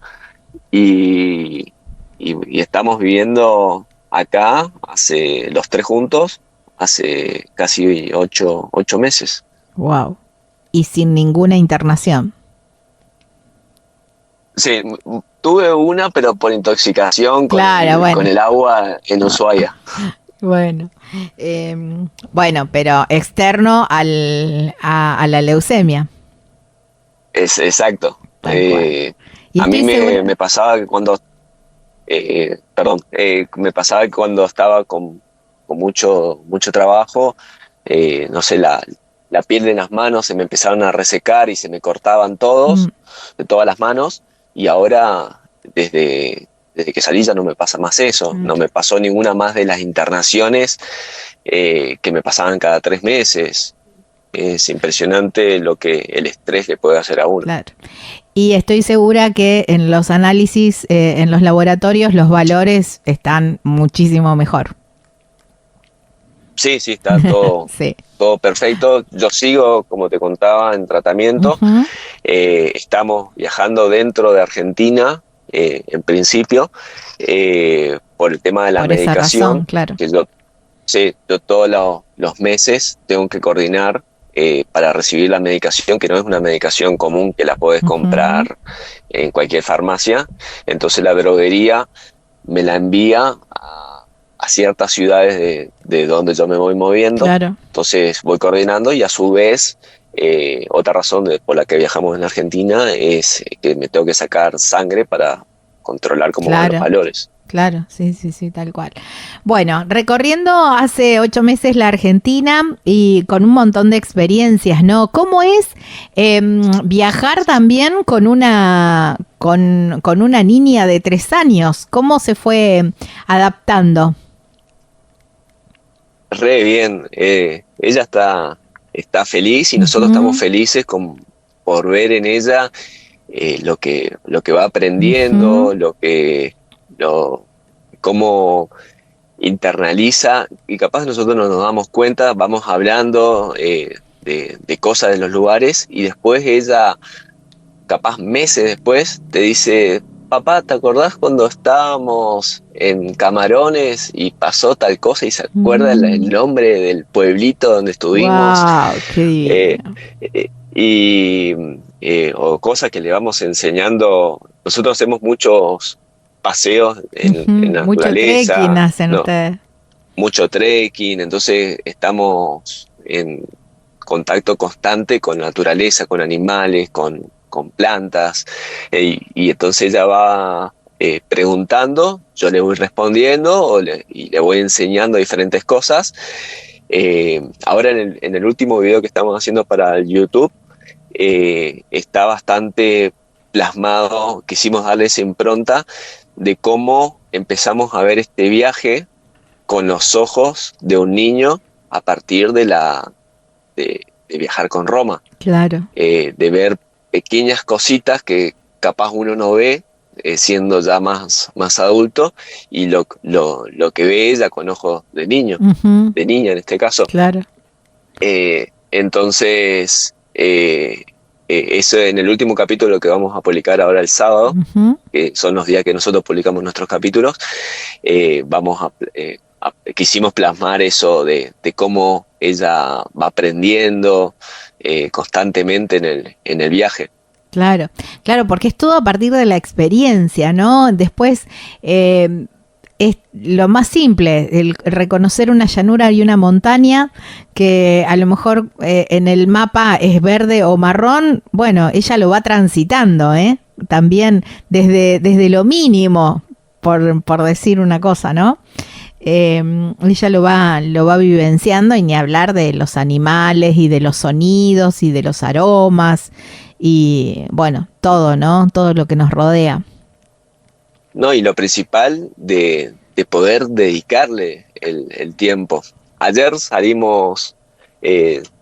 Speaker 3: y estamos viviendo acá los tres juntos hace casi 8 meses.
Speaker 2: Wow. Y sin ninguna internación.
Speaker 3: Sí, tuve una, pero por intoxicación con el agua en Ushuaia.
Speaker 2: Bueno, pero externo a la leucemia.
Speaker 3: Es exacto. A mí me pasaba que cuando me pasaba que cuando estaba con mucho trabajo, no sé, la piel de las manos se me empezaron a resecar y se me cortaban de todas las manos, y ahora desde que salí ya no me pasa más eso. No me pasó ninguna más de las internaciones que me pasaban cada 3 meses. Es impresionante lo que el estrés le puede hacer a uno.
Speaker 2: Claro. Y estoy segura que en los análisis, en los laboratorios, los valores están muchísimo mejor.
Speaker 3: Sí, está todo, todo perfecto. Yo sigo, como te contaba, en tratamiento.
Speaker 2: Uh-huh.
Speaker 3: Estamos viajando dentro de Argentina, en principio, por el tema de la medicación.
Speaker 2: Esa razón, claro.
Speaker 3: Que yo todos los meses tengo que coordinar para recibir la medicación, que no es una medicación común que la podés comprar en cualquier farmacia. Entonces la droguería me la envía a ciertas ciudades de donde yo me voy moviendo.
Speaker 2: Claro. Entonces
Speaker 3: voy coordinando, y a su vez otra razón por la que viajamos en Argentina es que me tengo que sacar sangre para controlar cómo van los valores.
Speaker 2: Claro, sí, tal cual. Bueno, recorriendo hace 8 meses la Argentina y con un montón de experiencias, ¿no? ¿Cómo es viajar también con una niña de 3 años? ¿Cómo se fue adaptando?
Speaker 3: Re bien. Ella está feliz, y nosotros estamos felices por ver en ella lo que va aprendiendo, cómo internaliza, y capaz nosotros no nos damos cuenta, vamos hablando de cosas de los lugares, y después ella, capaz meses después, te dice: papá, ¿te acordás cuando estábamos en Camarones y pasó tal cosa? Y se acuerda el nombre del pueblito donde estuvimos.
Speaker 2: ¡Wow! ¡Qué divino!
Speaker 3: O cosas que le vamos enseñando. Nosotros hacemos muchos paseos en la
Speaker 2: Mucho
Speaker 3: naturaleza.
Speaker 2: trekking hacen ustedes.
Speaker 3: Mucho trekking, entonces estamos en contacto constante con la naturaleza, con animales, con plantas, y entonces ella va preguntando, yo le voy respondiendo y le voy enseñando diferentes cosas. Ahora en el último video que estamos haciendo para el YouTube, está bastante plasmado, quisimos darle esa impronta de cómo empezamos a ver este viaje con los ojos de un niño a partir de viajar con Roma.
Speaker 2: Claro.
Speaker 3: De ver pequeñas cositas que capaz uno no ve siendo ya más adulto, y lo que ve ella con ojos de niño, de niña en este caso.
Speaker 2: Claro.
Speaker 3: Entonces, eso en el último capítulo que vamos a publicar ahora el sábado, que son los días que nosotros publicamos nuestros capítulos, quisimos plasmar eso de cómo ella va aprendiendo constantemente en el viaje.
Speaker 2: Claro, porque es todo a partir de la experiencia, ¿no? Después es lo más simple, el reconocer una llanura y una montaña que a lo mejor en el mapa es verde o marrón. Bueno, ella lo va transitando, también desde lo mínimo, por decir una cosa, ¿no? Ella lo va vivenciando, y ni hablar de los animales y de los sonidos y de los aromas y bueno, todo, ¿no? Todo lo que nos rodea.
Speaker 3: No, y lo principal de poder dedicarle el tiempo. Ayer salimos,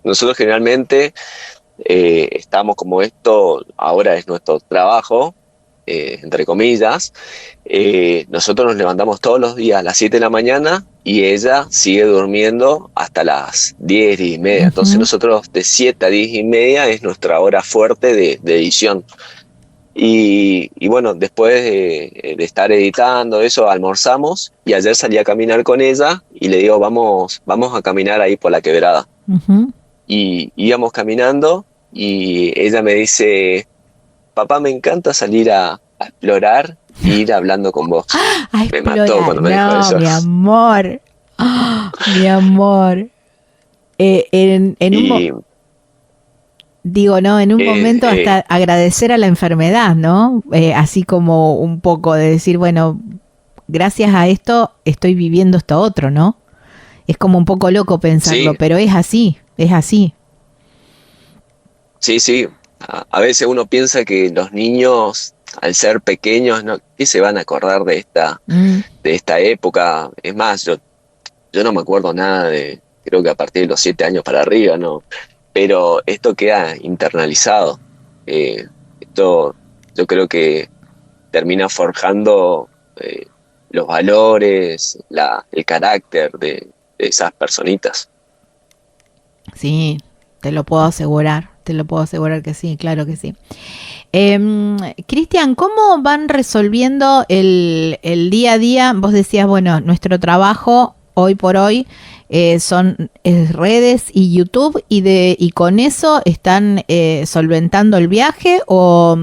Speaker 3: nosotros generalmente estamos, como esto ahora es nuestro trabajo, entre comillas, nosotros nos levantamos todos los días a las 7 de la mañana y ella sigue durmiendo hasta las 10, 10 y media. Entonces nosotros de 7 a 10 y media es nuestra hora fuerte de edición. Y bueno, después de estar editando eso, almorzamos, y ayer salí a caminar con ella y le digo: vamos a caminar ahí por la quebrada. Y íbamos caminando y ella me dice: papá, me encanta salir a explorar e ir hablando con vos. Me mató cuando me dijo eso.
Speaker 2: Mi amor, mi amor. En un momento hasta agradecer a la enfermedad, ¿no? Así como un poco de decir, bueno, gracias a esto estoy viviendo esto otro, ¿no? Es como un poco loco pensarlo, sí, pero es así, es así.
Speaker 3: Sí, sí. A veces uno piensa que los niños, al ser pequeños, ¿no?, ¿qué se van a acordar de esta época? Es más, yo no me acuerdo nada creo que a partir de los 7 años para arriba, ¿no? Pero esto queda internalizado. Esto yo creo que termina forjando los valores, el carácter de esas personitas.
Speaker 2: Sí, te lo puedo asegurar que sí, claro que sí. Cristian, ¿cómo van resolviendo el día a día? Vos decías, bueno, nuestro trabajo hoy por hoy son redes y YouTube, y con eso están solventando el viaje o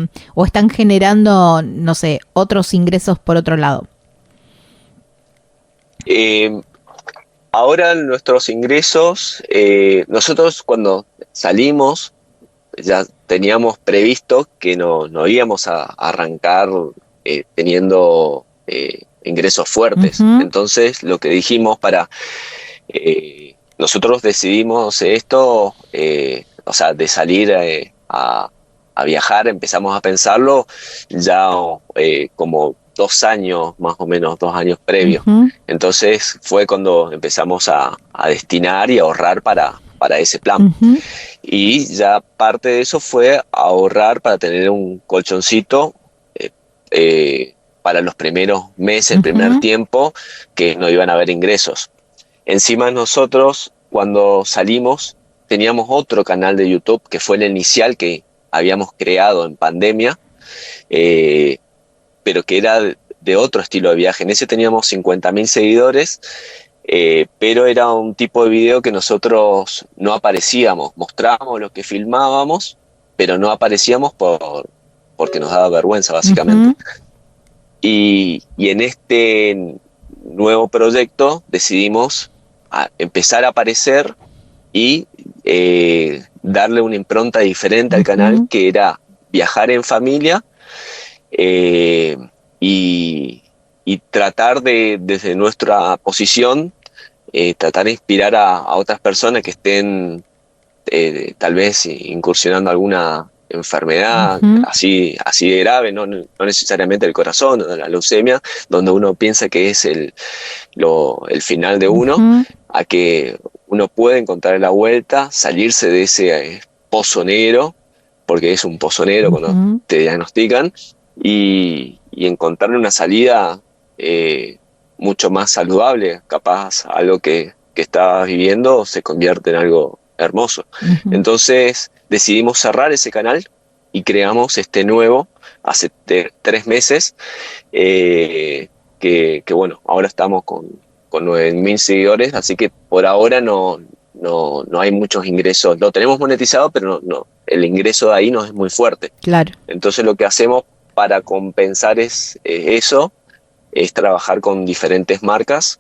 Speaker 2: están generando, no sé, otros ingresos por otro lado.
Speaker 3: Ahora nuestros ingresos, nosotros cuando salimos ya teníamos previsto que no íbamos a arrancar teniendo ingresos fuertes. Entonces lo que dijimos nosotros decidimos esto, o sea, de salir a viajar, empezamos a pensarlo ya como 2 años, más o menos 2 años previos. Entonces fue cuando empezamos a destinar y ahorrar para ese plan. Y ya parte de eso fue ahorrar para tener un colchoncito para los primeros meses, el primer tiempo, que no iban a haber ingresos. Encima nosotros, cuando salimos, teníamos otro canal de YouTube que fue el inicial que habíamos creado en pandemia, pero que era de otro estilo de viaje. En ese teníamos 50.000 seguidores, pero era un tipo de video que nosotros no aparecíamos, mostrábamos lo que filmábamos, pero no aparecíamos porque nos daba vergüenza, básicamente. Y en este nuevo proyecto decidimos empezar a aparecer y darle una impronta diferente al canal, que era viajar en familia, y tratar desde nuestra posición, tratar de inspirar a otras personas que estén tal vez incursionando alguna enfermedad así de grave, no necesariamente el corazón o la leucemia, donde uno piensa que es el final de uno, a que uno puede encontrar la vuelta, salirse de ese pozo negro, porque es un pozo negro cuando te diagnostican, y encontrarle una salida mucho más saludable. Capaz algo que estabas viviendo se convierte en algo hermoso. Entonces decidimos cerrar ese canal y creamos este nuevo hace 3 meses, que bueno, ahora estamos con 9.000 seguidores, así que por ahora no hay muchos ingresos. Lo tenemos monetizado, pero no, el ingreso de ahí no es muy fuerte.
Speaker 2: Claro.
Speaker 3: Entonces lo que hacemos para compensar eso es trabajar con diferentes marcas,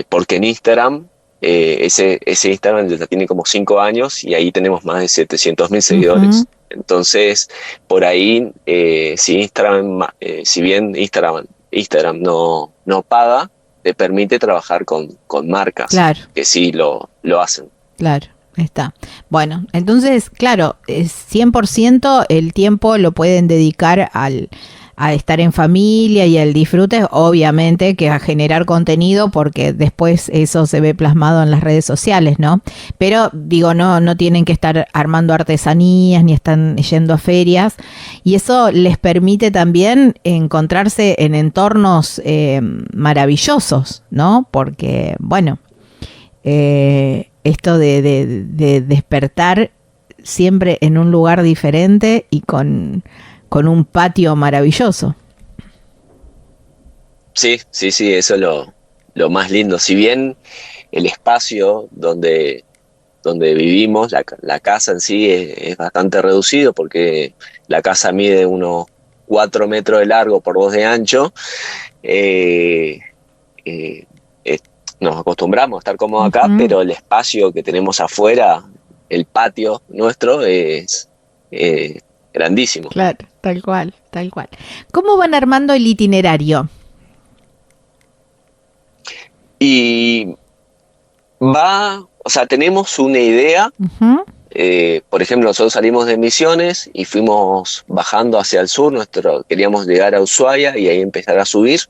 Speaker 3: porque en Instagram, ese Instagram ya tiene como 5 años y ahí tenemos más de 700.000 seguidores. Entonces, por ahí, si bien Instagram no paga, te permite trabajar con marcas, claro, que sí lo hacen.
Speaker 2: Claro. Está. Bueno, entonces, claro, 100% el tiempo lo pueden dedicar a estar en familia y al disfrute, obviamente que a generar contenido, porque después eso se ve plasmado en las redes sociales, ¿no? Pero digo, no tienen que estar armando artesanías ni están yendo a ferias, y eso les permite también encontrarse en entornos maravillosos, ¿no? Porque, bueno, esto de despertar siempre en un lugar diferente y con un patio maravilloso.
Speaker 3: Sí, eso es lo más lindo. Si bien el espacio donde vivimos, la casa en sí es bastante reducido, porque la casa mide unos 4 metros de largo por 2 de ancho, nos acostumbramos a estar cómodos acá, pero el espacio que tenemos afuera, el patio nuestro, es grandísimo.
Speaker 2: Claro, tal cual. ¿Cómo van armando el itinerario?
Speaker 3: Y tenemos una idea. Por ejemplo, nosotros salimos de Misiones y fuimos bajando hacia el sur. Queríamos llegar a Ushuaia y ahí empezar a subir.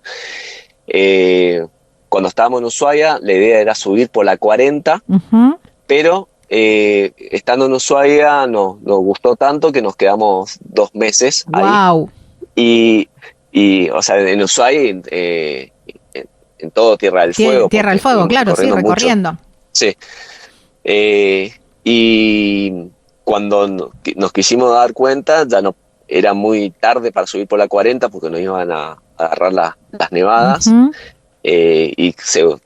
Speaker 3: Cuando estábamos en Ushuaia, la idea era subir por la 40, pero estando en Ushuaia nos gustó tanto que nos quedamos 2 meses ahí. Y o sea, en Ushuaia, en todo Tierra del Fuego.
Speaker 2: Tierra del Fuego, claro, sí, recorriendo.
Speaker 3: Mucho. Sí. Y cuando nos quisimos dar cuenta, ya no era muy tarde para subir por la 40, porque nos iban a agarrar las nevadas. Y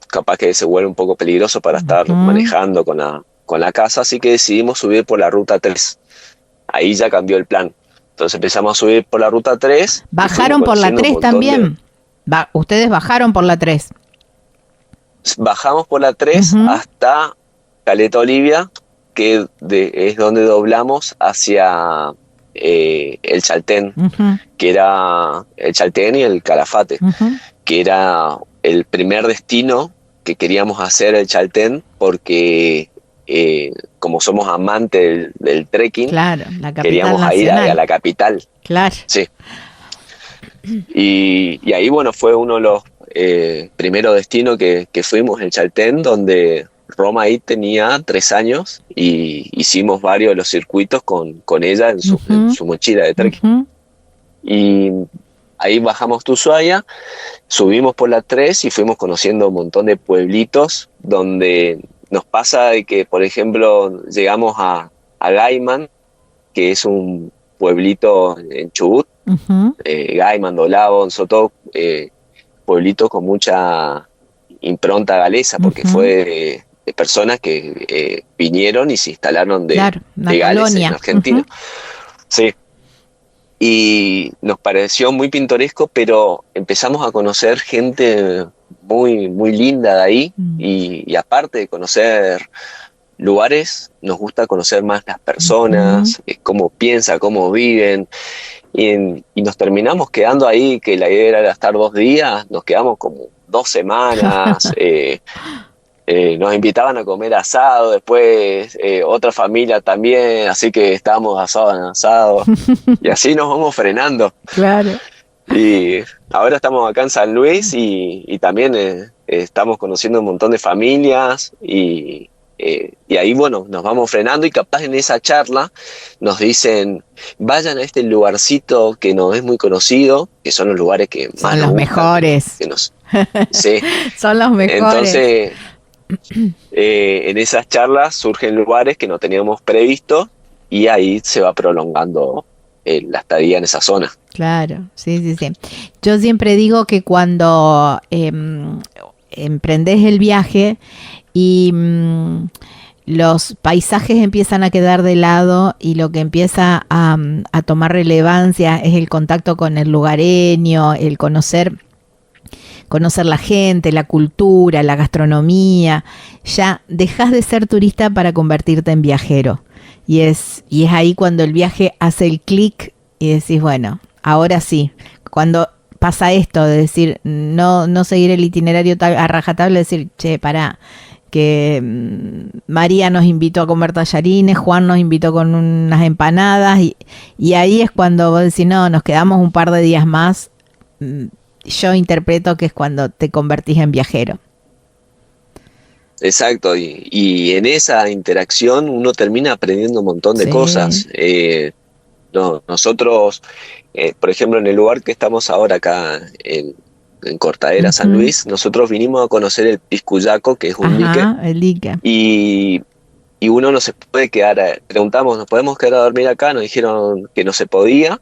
Speaker 3: capaz que se vuelve un poco peligroso para estar manejando con la casa, así que decidimos subir por la ruta 3. Ahí ya cambió el plan. Entonces empezamos a subir por la ruta 3.
Speaker 2: ¿Bajaron por la 3 también? ¿Ustedes bajaron por la 3?
Speaker 3: Bajamos por la 3 hasta Caleta Olivia, que es donde doblamos hacia el Chaltén, que era el Chaltén y el Calafate, que era el primer destino que queríamos hacer, el Chaltén, porque como somos amantes del trekking, claro, queríamos ir a la capital.
Speaker 2: Claro.
Speaker 3: Sí. Y ahí, bueno, fue uno de los primeros destinos que fuimos, el Chaltén, donde Roma ahí tenía 3 años y hicimos varios de los circuitos con ella en su mochila de trekking. Y ahí bajamos Ushuaia, subimos por la 3 y fuimos conociendo un montón de pueblitos donde nos pasa de que, por ejemplo, llegamos a Gaiman, que es un pueblito en Chubut, Gaiman, Dolabo, Sotó, pueblitos con mucha impronta galesa, porque fue de personas que vinieron y se instalaron de Gales en Argentina. Sí. Y nos pareció muy pintoresco, pero empezamos a conocer gente muy, muy linda de ahí, y aparte de conocer lugares, nos gusta conocer más las personas, cómo piensan, cómo viven, y nos terminamos quedando ahí, que la idea era estar 2 días, nos quedamos como 2 semanas, nos invitaban a comer asado, después otra familia también, así que estábamos asado en asado, y así nos vamos frenando.
Speaker 2: Claro.
Speaker 3: Y ahora estamos acá en San Luis y también estamos conociendo un montón de familias y ahí, bueno, nos vamos frenando, y capaz en esa charla nos dicen, vayan a este lugarcito que no es muy conocido, que son los lugares que más
Speaker 2: son los mejores.
Speaker 3: Sí.
Speaker 2: Son los mejores.
Speaker 3: Entonces, en esas charlas surgen lugares que no teníamos previsto, y ahí se va prolongando la estadía en esa zona.
Speaker 2: Claro, sí. Yo siempre digo que cuando emprendés el viaje y los paisajes empiezan a quedar de lado, y lo que empieza a tomar relevancia es el contacto con el lugareño, el conocer la gente, la cultura, la gastronomía, ya dejas de ser turista para convertirte en viajero. Y es ahí cuando el viaje hace el clic y decís, bueno, ahora sí. Cuando pasa esto de decir, no seguir el itinerario a rajatabla, decir, che, pará, que María nos invitó a comer tallarines, Juan nos invitó con unas empanadas, y ahí es cuando vos decís, no, nos quedamos un par de días más. Yo interpreto que es cuando te convertís en viajero.
Speaker 3: Exacto, y en esa interacción uno termina aprendiendo un montón de cosas. Nosotros, por ejemplo, en el lugar que estamos ahora acá en Cortadera, San Luis, nosotros vinimos a conocer el Piscuyaco, que es un dique. Y uno no se puede quedar, preguntamos, ¿nos podemos quedar a dormir acá? Nos dijeron que no se podía,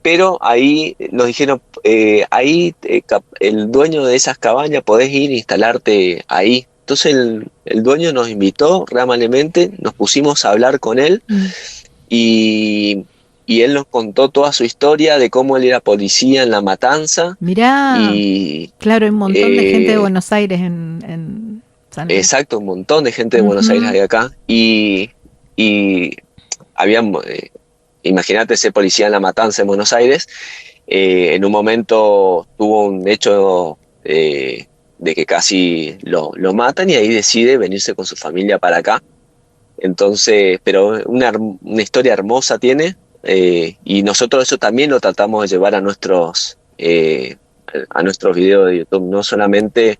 Speaker 3: pero ahí nos dijeron, el dueño de esas cabañas podés ir e instalarte ahí. Entonces el dueño nos invitó re amablemente, nos pusimos a hablar con él, y él nos contó toda su historia de cómo él era policía en La Matanza.
Speaker 2: Mirá, claro, hay un montón de gente de Buenos Aires en San Luis.
Speaker 3: Exacto, un montón de gente de Buenos Aires hay acá. Y había, imagínate ser policía en La Matanza en Buenos Aires. En un momento tuvo un hecho de que casi lo matan, y ahí decide venirse con su familia para acá. Entonces, pero una historia hermosa tiene, y nosotros eso también lo tratamos de llevar a nuestros videos de YouTube, no solamente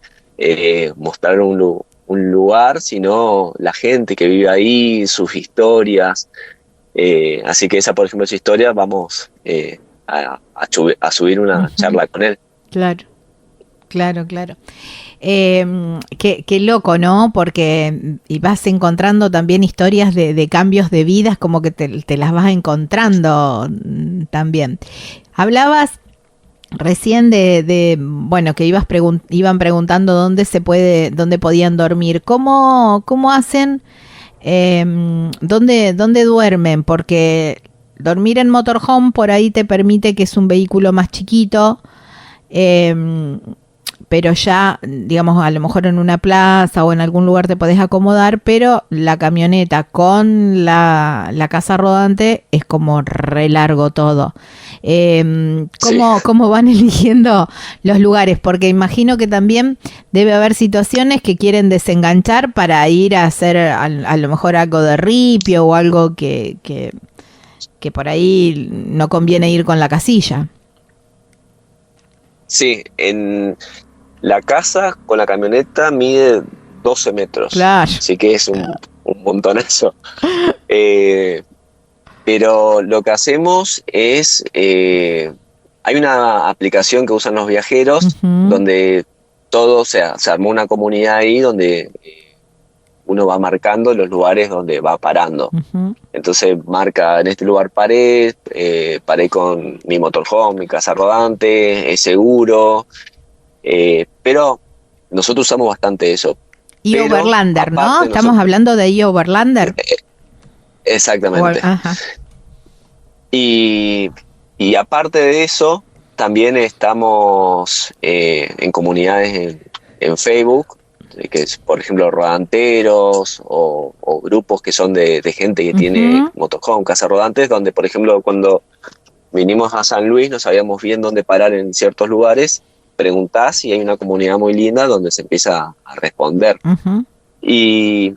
Speaker 3: mostrar un lugar, sino la gente que vive ahí, sus historias. Así que esa, por ejemplo, esa historia, vamos a subir una charla con él.
Speaker 2: Claro. Qué loco, ¿no? Porque vas encontrando también historias de cambios de vidas, como que te las vas encontrando también. Hablabas recién bueno, que iban preguntando dónde podían dormir. ¿Cómo hacen? ¿Dónde duermen? Porque dormir en motorhome por ahí te permite, que es un vehículo más chiquito, pero ya, digamos, a lo mejor en una plaza o en algún lugar te podés acomodar, pero la camioneta con la casa rodante es como re largo todo. ¿Cómo van eligiendo los lugares? Porque imagino que también debe haber situaciones que quieren desenganchar para ir a hacer a lo mejor algo de ripio o algo que por ahí no conviene ir con la casilla.
Speaker 3: Sí, en la casa con la camioneta mide 12 metros,
Speaker 2: claro,
Speaker 3: así que es un montonazo. Pero lo que hacemos es, hay una aplicación que usan los viajeros, donde todo se armó una comunidad ahí donde uno va marcando los lugares donde va parando.
Speaker 2: Uh-huh.
Speaker 3: Entonces marca, en este lugar paré con mi motorhome, mi casa rodante, es seguro, pero nosotros usamos bastante eso.
Speaker 2: Overlander, ¿no? Estamos hablando de Overlander.
Speaker 3: Exactamente. Y aparte de eso, también estamos en comunidades en Facebook, que es, por ejemplo, rodanteros o grupos que son de gente que tiene motorhome, casa rodantes, donde, por ejemplo, cuando vinimos a San Luis no sabíamos bien dónde parar en ciertos lugares, preguntás y hay una comunidad muy linda donde se empieza a responder. Y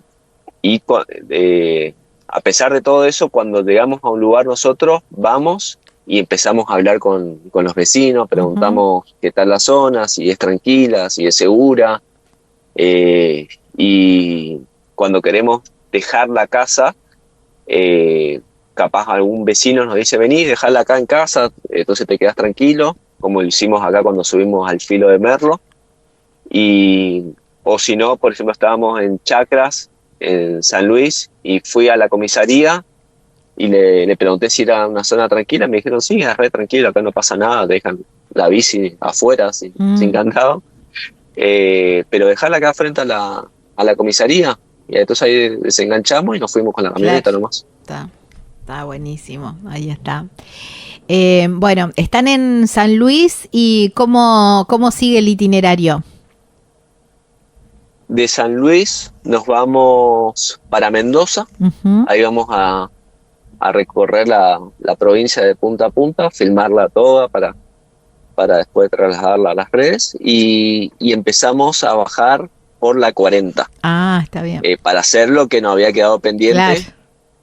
Speaker 3: a pesar de todo eso, cuando llegamos a un lugar nosotros, vamos y empezamos a hablar con los vecinos, preguntamos qué tal la zona, si es tranquila, si es segura. Y cuando queremos dejar la casa, capaz algún vecino nos dice, vení, dejala acá en casa, entonces te quedas tranquilo, como lo hicimos acá cuando subimos al Filo de Merlo. O si no, por ejemplo, estábamos en Chacras, en San Luis, y fui a la comisaría y le pregunté si era una zona tranquila. Me dijeron, sí, es re tranquilo, acá no pasa nada, te dejan la bici afuera sin candado, pero dejarla acá frente a la comisaría. Y entonces ahí desenganchamos y nos fuimos con la camioneta nomás.
Speaker 2: Está buenísimo, ahí está. Bueno, están en San Luis, y ¿cómo sigue el itinerario?
Speaker 3: De San Luis nos vamos para Mendoza. Ahí vamos a recorrer la provincia de punta a punta, filmarla toda para después trasladarla a las redes, y empezamos a bajar por la 40.
Speaker 2: Está bien.
Speaker 3: Para hacer lo que nos había quedado pendiente,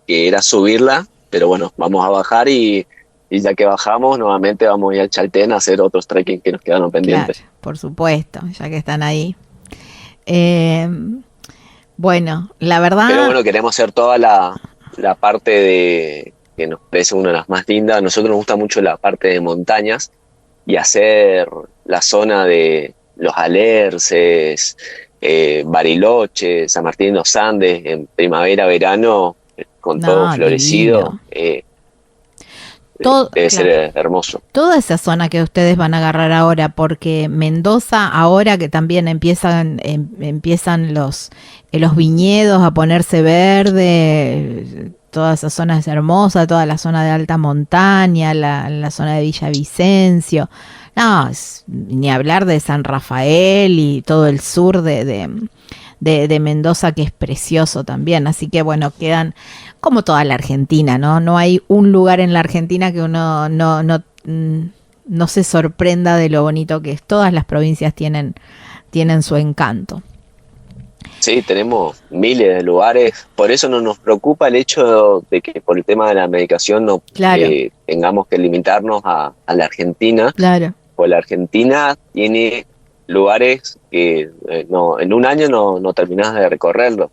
Speaker 3: que era subirla, pero bueno, vamos a bajar y ya que bajamos, nuevamente vamos a ir al Chaltén a hacer otros trekking que nos quedaron pendientes.
Speaker 2: Claro, por supuesto, ya que están ahí. Bueno, la verdad...
Speaker 3: Pero bueno, queremos hacer toda la parte de que nos parece una de las más lindas. A nosotros nos gusta mucho la parte de montañas y hacer la zona de los Alerces, Bariloche, San Martín de los Andes, en primavera, verano, con todo florecido. Debe ser hermoso.
Speaker 2: Toda esa zona que ustedes van a agarrar ahora, porque Mendoza, ahora que también empiezan los viñedos a ponerse verde, toda esa zona es hermosa, toda la zona de alta montaña, la zona de Villavicencio, ni hablar de San Rafael y todo el sur de Mendoza, que es precioso también. Así que bueno, quedan como toda la Argentina, ¿no? No hay un lugar en la Argentina que uno no se sorprenda de lo bonito que es. Todas las provincias tienen su encanto.
Speaker 3: Sí, tenemos miles de lugares. Por eso no nos preocupa el hecho de que por el tema de la medicación no tengamos que limitarnos a la Argentina.
Speaker 2: Claro.
Speaker 3: Pues la Argentina tiene lugares que en un año no terminás de recorrerlo.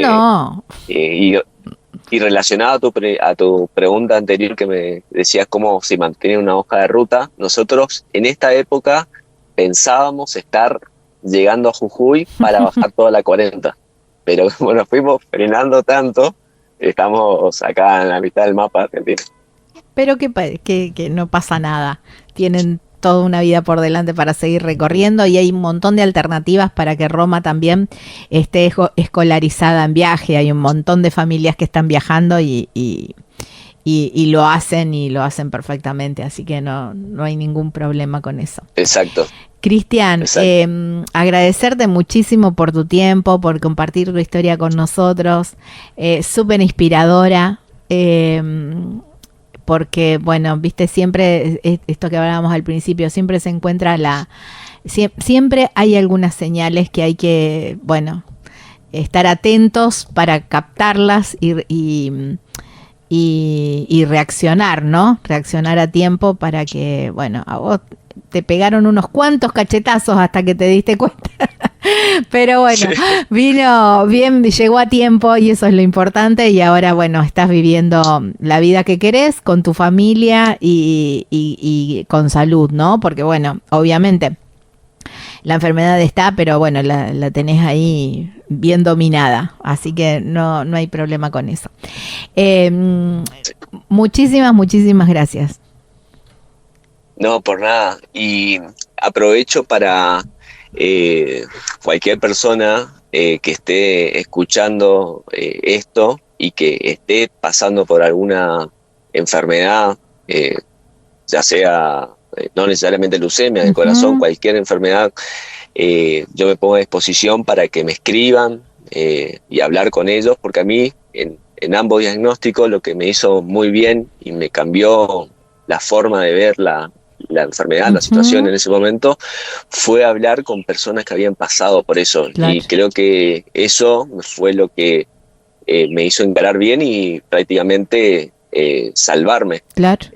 Speaker 2: No.
Speaker 3: Y relacionado a tu pregunta anterior, que me decías cómo se mantiene una hoja de ruta, nosotros en esta época pensábamos estar llegando a Jujuy para bajar toda la 40, pero como nos fuimos frenando tanto, estamos acá en la mitad del mapa argentino.
Speaker 2: Pero que no pasa nada, tienen toda una vida por delante para seguir recorriendo, y hay un montón de alternativas para que Roma también esté escolarizada en viaje. Hay un montón de familias que están viajando y lo hacen perfectamente, así que no hay ningún problema con eso.
Speaker 3: Exacto.
Speaker 2: Cristian, agradecerte muchísimo por tu tiempo, por compartir tu historia con nosotros, súper inspiradora, porque, bueno, viste, siempre, esto que hablábamos al principio, siempre se encuentra siempre hay algunas señales que hay que, bueno, estar atentos para captarlas y reaccionar, ¿no? Reaccionar a tiempo para que, bueno, a vos te pegaron unos cuantos cachetazos hasta que te diste cuenta. Pero bueno, vino bien, llegó a tiempo, y eso es lo importante. Y ahora, bueno, estás viviendo la vida que querés con tu familia y con salud, ¿no? Porque, bueno, obviamente la enfermedad está, pero bueno, la tenés ahí bien dominada, así que no hay problema con eso. Muchísimas gracias.
Speaker 3: No, por nada. Y aprovecho para cualquier persona que esté escuchando esto y que esté pasando por alguna enfermedad, ya sea no necesariamente leucemia del corazón, cualquier enfermedad, yo me pongo a disposición para que me escriban y hablar con ellos, porque a mí en ambos diagnósticos lo que me hizo muy bien y me cambió la forma de ver la enfermedad, la situación en ese momento, fue hablar con personas que habían pasado por eso. Claro. Y creo que eso fue lo que me hizo encarar bien y prácticamente salvarme. Claro.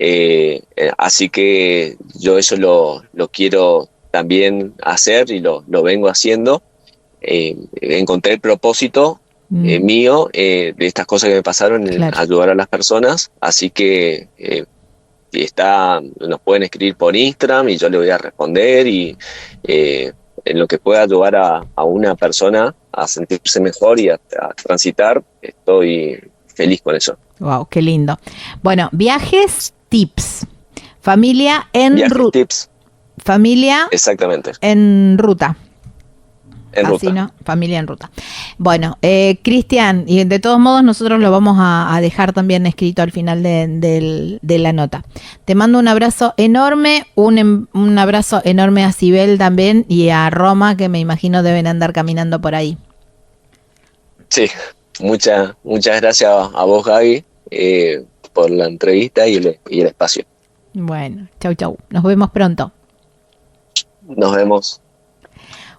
Speaker 3: Así que yo eso lo quiero también hacer y lo vengo haciendo. Encontré el propósito mío de estas cosas que me pasaron en ayudar a las personas, así que nos pueden escribir por Instagram y yo le voy a responder, y en lo que pueda ayudar a una persona a sentirse mejor y a transitar, estoy feliz con eso.
Speaker 2: Wow, qué lindo. Bueno, Viajes Tips. Familia en ruta. Familia
Speaker 3: exactamente.
Speaker 2: En ruta.
Speaker 3: En
Speaker 2: así,
Speaker 3: ruta.
Speaker 2: ¿no? Familia en ruta. Bueno, Cristian, y de todos modos nosotros lo vamos a dejar también escrito al final de la nota. Te mando un abrazo enorme, un abrazo enorme a Sibel también y a Roma, que me imagino deben andar caminando por ahí.
Speaker 3: Sí, muchas gracias a vos, Gaby, por la entrevista y el espacio.
Speaker 2: Bueno, chau. Nos vemos pronto.
Speaker 3: Nos vemos.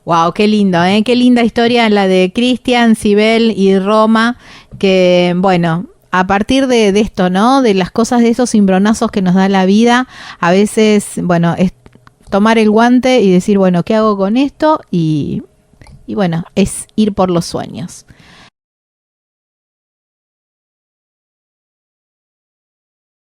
Speaker 2: Wow, qué lindo, qué linda historia la de Cristian, Sibel y Roma, que bueno, a partir de esto, ¿no? De las cosas, de esos cimbronazos que nos da la vida, a veces, bueno, es tomar el guante y decir, bueno, ¿qué hago con esto? Y bueno, es ir por los sueños.